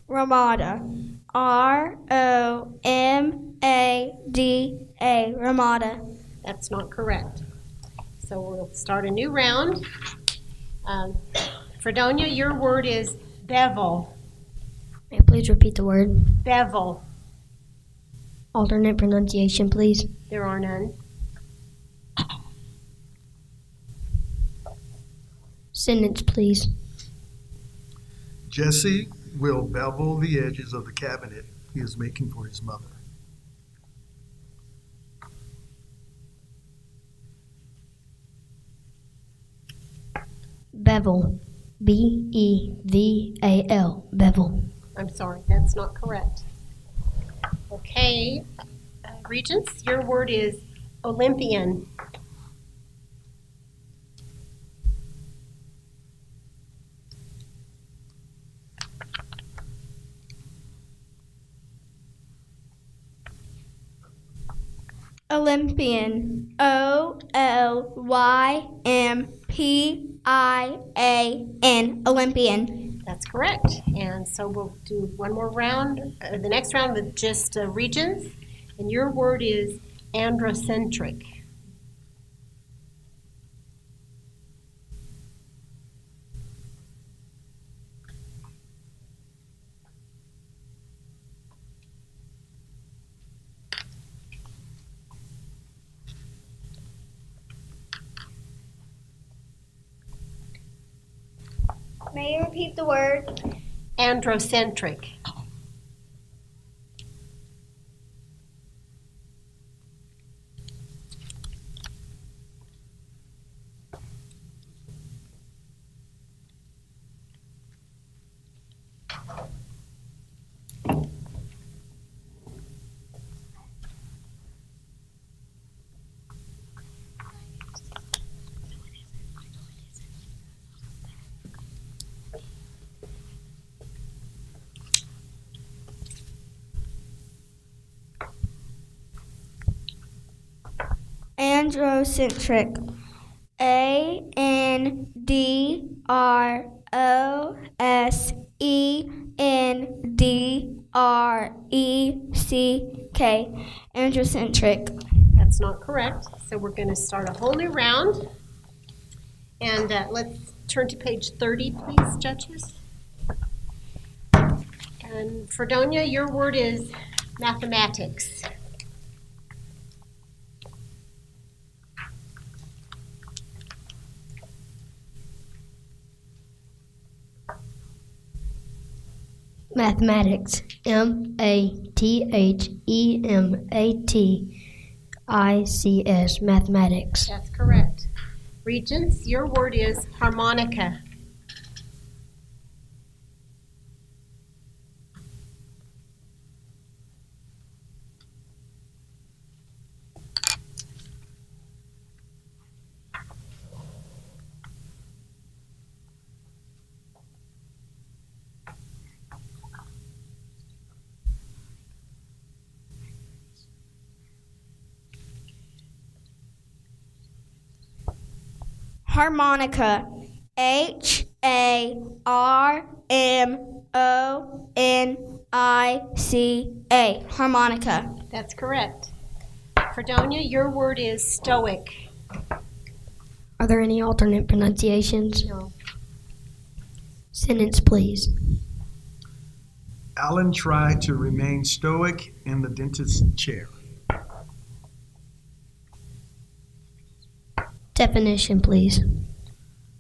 Ramada. ROMADA. Ramada. That's not correct. So we'll start a new round. Fredonia, your word is bevel. May I please repeat the word? Bevel. Alternate pronunciation, please. There are none. Sentence, please. Jesse will bevel the edges of the cabinet he is making for his mother. Bevel. BEVAL. Bevel. I'm sorry, that's not correct. Okay, Regents, your word is Olympian. Olympian. OLYMPIAN. Olympian. That's correct. And so we'll do one more round, the next round with just Regents. And your word is androcentric. May you repeat the word? Androcentric. Androcentric. Androsendreck. Androcentric. That's not correct. So we're going to start a whole new round. And let's turn to page 30, please, judges. And Fredonia, your word is mathematics. Mathematics. Mathematics. Mathematics. That's correct. Regents, your word is harmonica. Harmonica. Harmonica. Harmonica. That's correct. Fredonia, your word is stoic. Are there any alternate pronunciations? No. Sentence, please. Alan tried to remain stoic in the dentist's chair. Definition, please.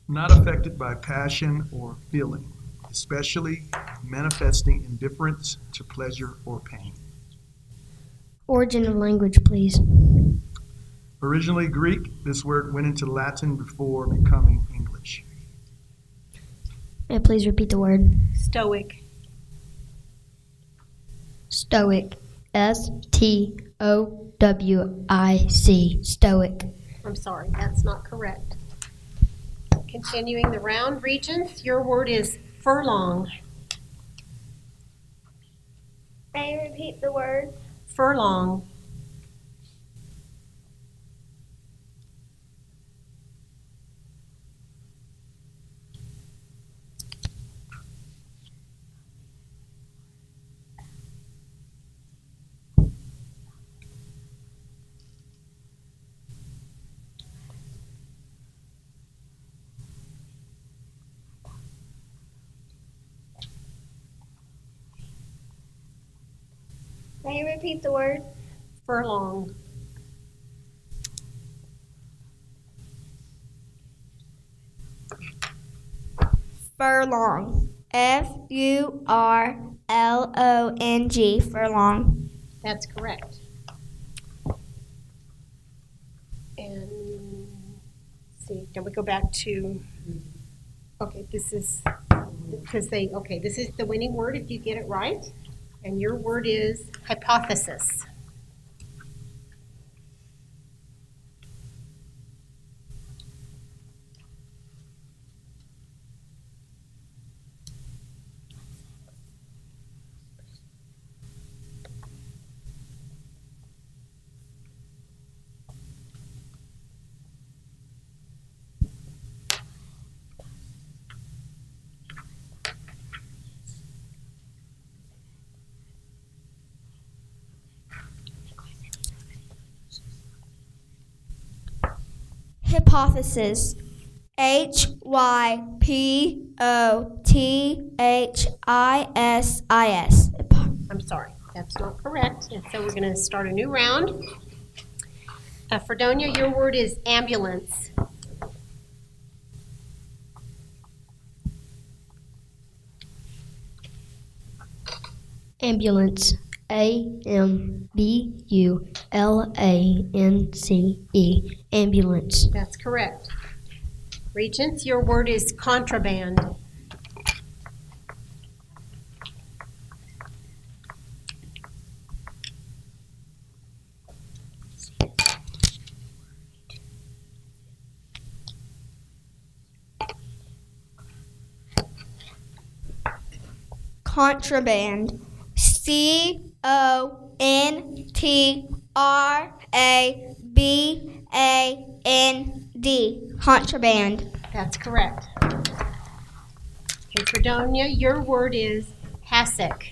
Not affected by passion or feeling, especially manifesting indifference to pleasure or pain. Origin of language, please. Originally Greek, this word went into Latin before becoming English. May I please repeat the word? Stoic. Stoic. Stowic. Stoic. I'm sorry, that's not correct. Continuing the round, Regents, your word is furlong. May you repeat the word? Furlong. May you repeat the word? Furlong. Furlong. Furlong. Furlong. That's correct. And let's see, can we go back to, okay, this is, because this is the winning word if you get it right. And your word is hypothesis. Hypothesis. Hypothesis. I'm sorry, that's not correct. And so we're going to start a new round. Fredonia, your word is ambulance. Ambulance. A-M-B-U-L-A-N-C-E. Ambulance. That's correct. Regents, your word is contraband. Contraband. C-O-N-T-R-A-B-A-N-D. Contraband. That's correct. Okay, Fredonia, your word is hassock.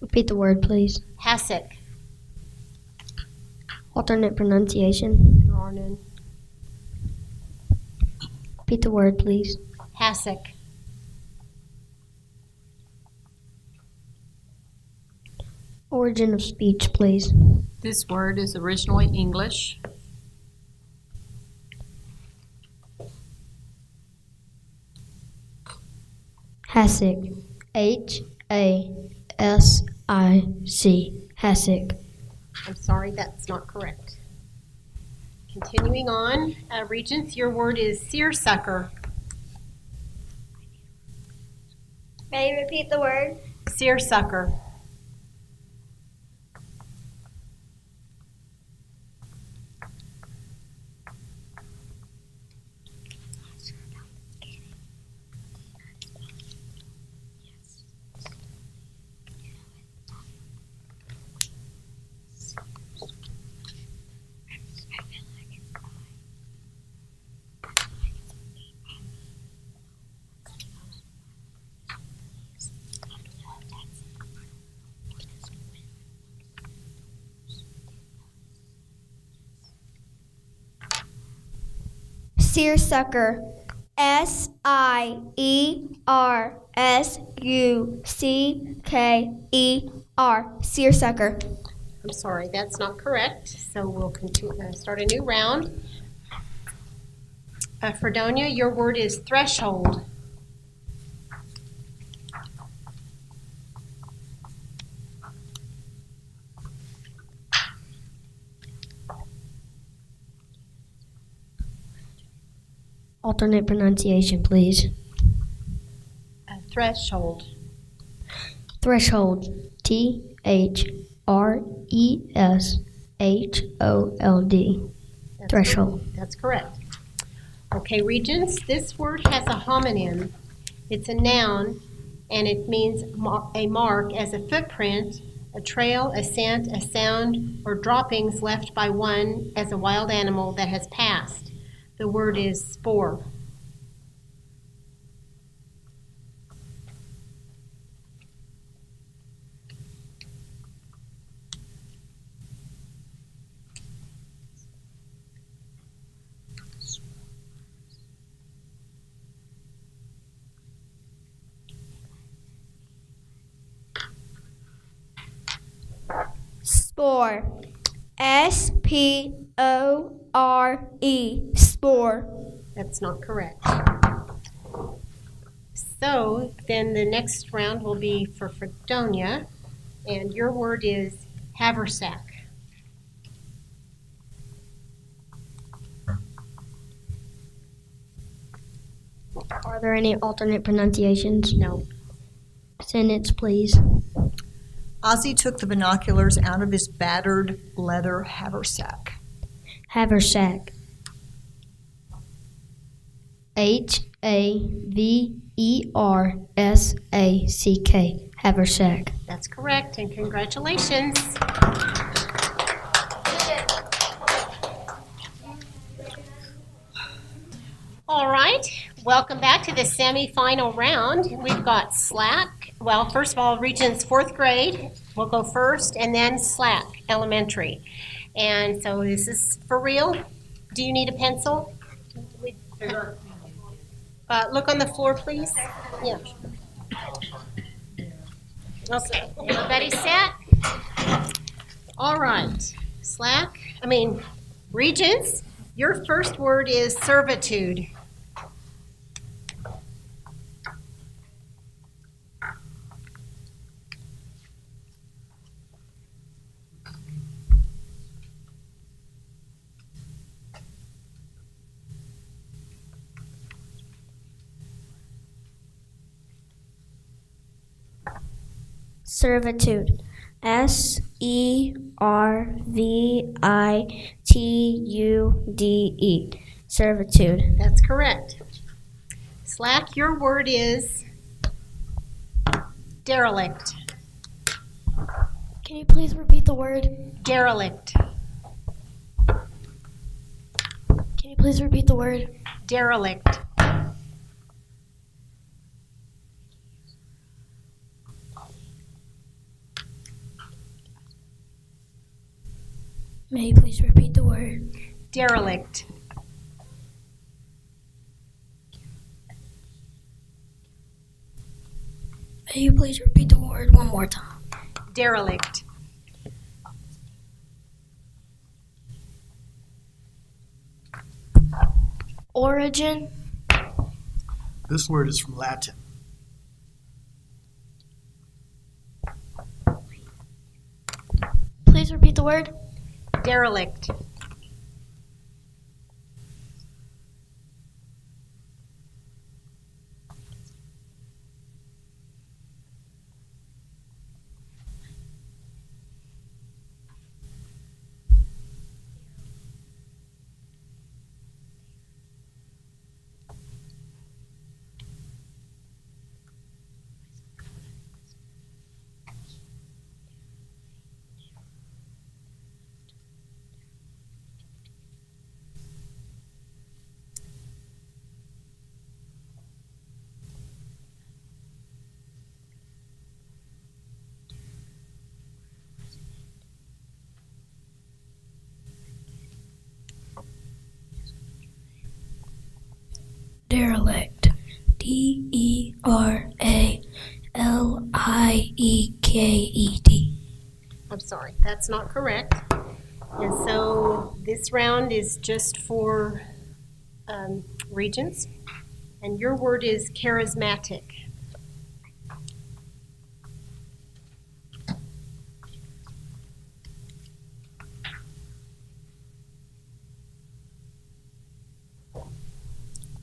Repeat the word, please. Hassock. Alternate pronunciation. There are none. Repeat the word, please. Hassock. Origin of speech, please. This word is originally English. Hassock. H-A-S-I-C. Hassock. I'm sorry, that's not correct. Continuing on, Regents, your word is seersucker. May you repeat the word? Seersucker. Seersucker. S-I-E-R-S-U-C-K-E-R. Seersucker. I'm sorry, that's not correct. So we'll continue, start a new round. Fredonia, your word is threshold. Alternate pronunciation, please. Threshold. Threshold. T-H-R-E-S-H-O-L-D. Threshold. That's correct. Okay, Regents, this word has a homonym. It's a noun, and it means a mark as a footprint, a trail, a scent, a sound, or droppings left by one as a wild animal that has passed. The word is spore. Spore. S-P-O-R-E. Spore. That's not correct. So then the next round will be for Fredonia, and your word is haversack. Are there any alternate pronunciations? No. Sentence, please. Ozzy took the binoculars out of his battered leather haversack. Haversack. H-A-V-E-R-S-A-C-K. Haversack. That's correct, and congratulations. All right, welcome back to the semifinal round. We've got Slack. Well, first of all, Regents fourth grade will go first, and then Slack, elementary. And so this is for real. Do you need a pencil? Look on the floor, please. Yeah. Okay, everybody set? All right, Regents, your first word is servitude. Servitude. Servitude. Servitude. That's correct. Slack, your word is derelict. Can you please repeat the word? Derelict. Can you please repeat the word? Derelict. May you please repeat the word? Derelict. May you please repeat the word one more time? Derelict. Origin. This word is from Latin. Please repeat the word. Derelict. Derelict. Deralieked. I'm sorry, that's not correct. And so this round is just for regents. And your word is charismatic.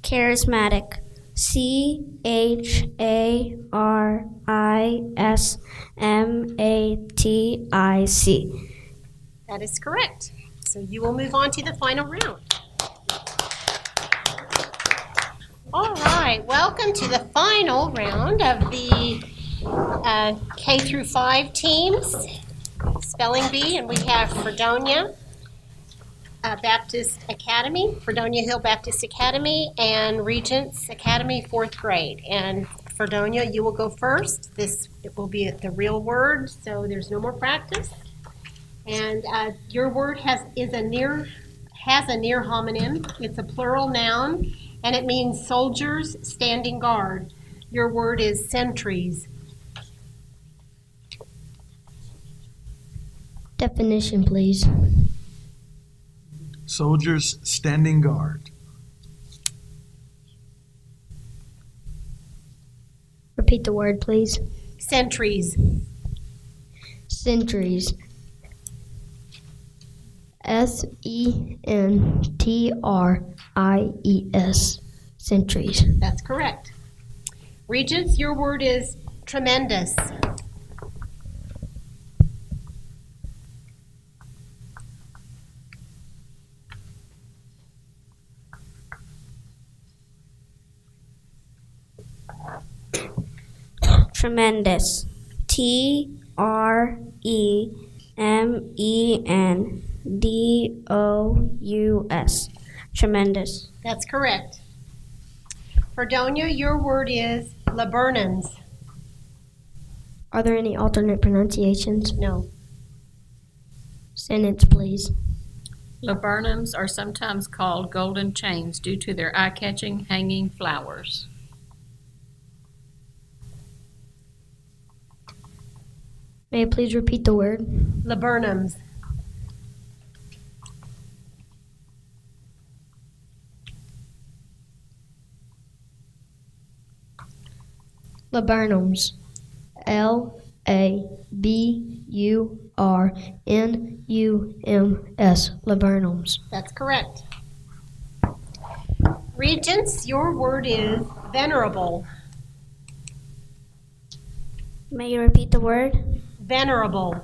Charismatic. Charismatic. That is correct. So you will move on to the final round. All right, welcome to the final round of the K through 5 teams, Spelling Bee, and we have Fredonia Baptist Academy, Fredonia Hill Baptist Academy, and Regents Academy, 4th grade. And Fredonia, you will go first. It will be the real word, so there's no more practice. And your word has a near homonym. It's a plural noun, and it means soldiers standing guard. Your word is sentries. Definition, please. Soldiers standing guard. Repeat the word, please. Sentries. Sentries. Sentries. Sentries. That's correct. Regents, your word is tremendous. Tremendous. Tremendous. Tremendous. That's correct. Fredonia, your word is laburnums. Are there any alternate pronunciations? No. Sentence, please. Laburnums are sometimes called golden chains due to their eye-catching hanging flowers. May I please repeat the word? Laburnums. Laburnums. Laburnums. Laburnums. That's correct. Regents, your word is venerable. May you repeat the word? Venerable.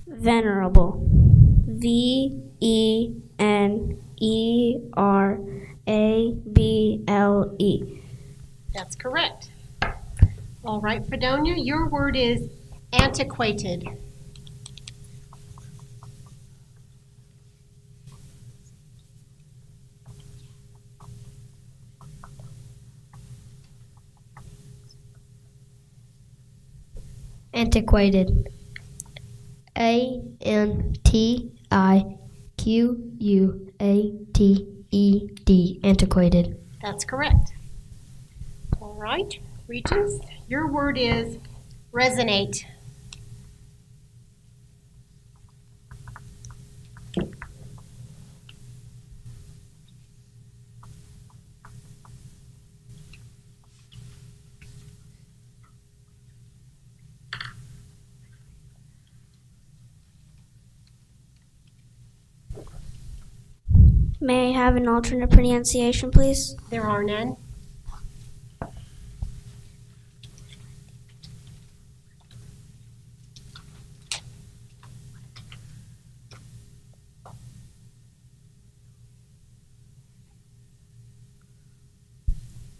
Venerable. Venerable. That's correct. All right, Fredonia, your word is antiquated. Antiquated. Antiquated. Antiquated. That's correct. All right, Regents, your word is resonate. May I have an alternate pronunciation, please? There are none.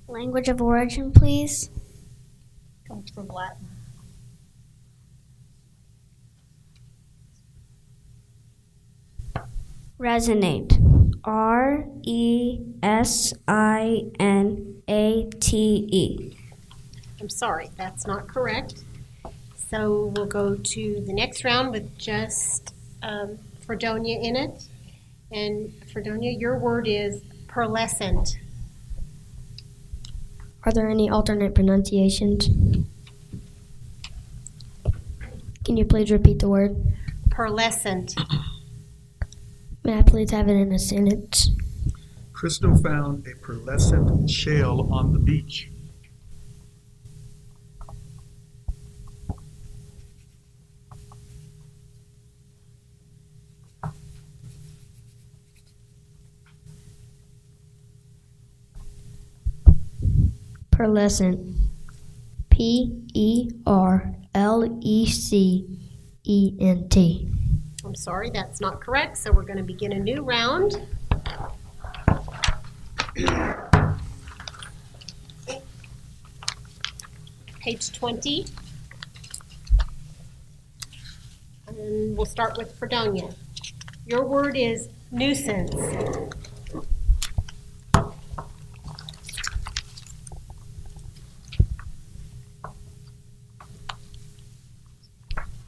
Language of origin, please. Comes from Latin. Resonate. Resinate. I'm sorry, that's not correct. So we'll go to the next round with just Fredonia in it. And Fredonia, your word is pearlescent. Are there any alternate pronunciations? Can you please repeat the word? Pearlescent. May I please have it in a sentence? Crystal found a pearlescent shell on the beach. Pearlescent. Pearlecent. I'm sorry, that's not correct. So we're going to begin a new round. Page 20. And we'll start with Fredonia. Your word is nuisance.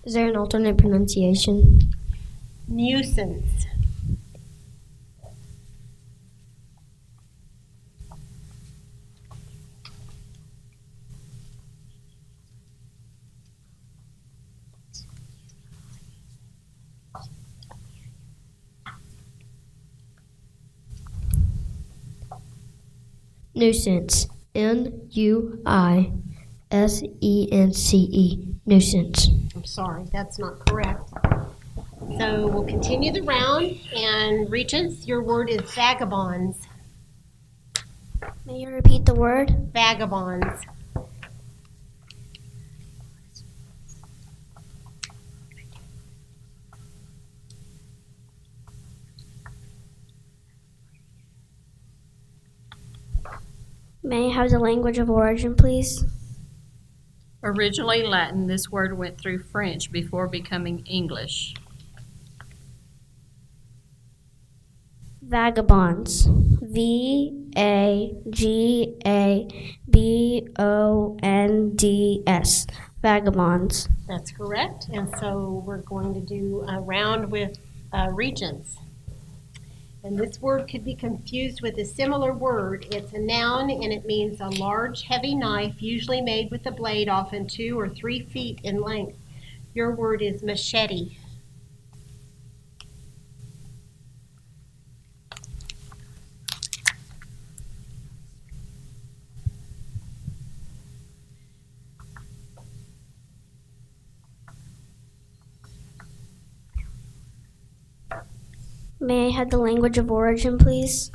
Is there an alternate pronunciation? Nuisance. Nuisance. Nuisance. Nuisance. I'm sorry, that's not correct. So we'll continue the round, and Regents, your word is vagabonds. May you repeat the word? Vagabonds. May I have the language of origin, please? Originally Latin, this word went through French before becoming English. Vagabonds. Vagabonds. Vagabonds. That's correct. And so we're going to do a round with Regents. And this word could be confused with a similar word. It's a noun, and it means a large, heavy knife, usually made with a blade often 2 or 3 feet in length. Your word is machete. May I have the language of origin, please?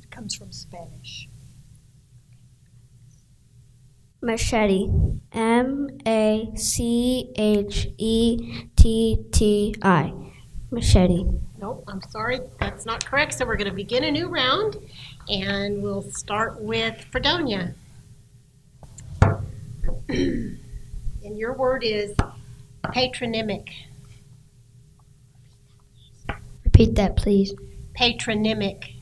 It comes from Spanish. Machete. Machetti. Machete. Nope, I'm sorry, that's not correct. So we're going to begin a new round, and we'll start with Fredonia. And your word is patronymic. Repeat that, please. Patronymic.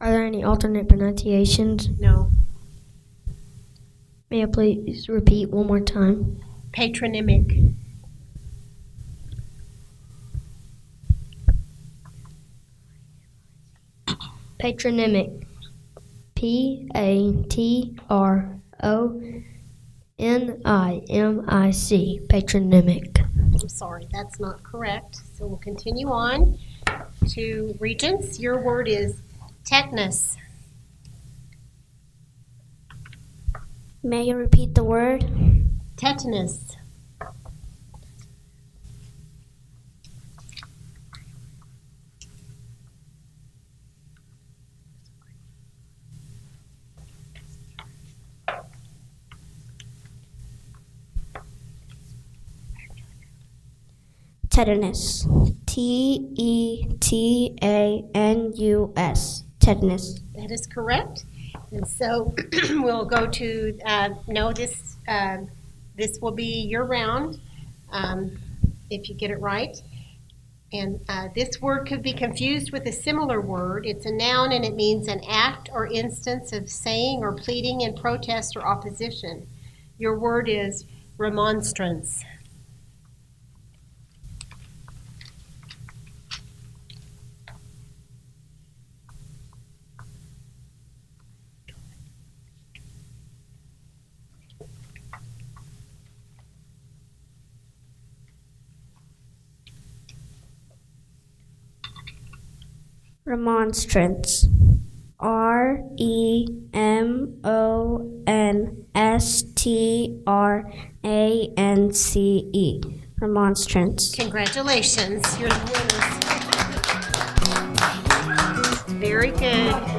Are there any alternate pronunciations? No. May I please repeat one more time? Patronymic. Patronymic. Patronymic. Patronymic. I'm sorry, that's not correct. So we'll continue on to Regents. Your word is tetanus. May you repeat the word? Tetanus. Tetanus. Tetanus. Tetanus. That is correct. And so we'll go to, this will be your round if you get it right. And this word could be confused with a similar word. It's a noun and it means an act or instance of saying or pleading in protest or opposition. Your word is remonstrance. Remonstrance. Remonstrance. Remonstrance. Congratulations. You're the winners. Very good.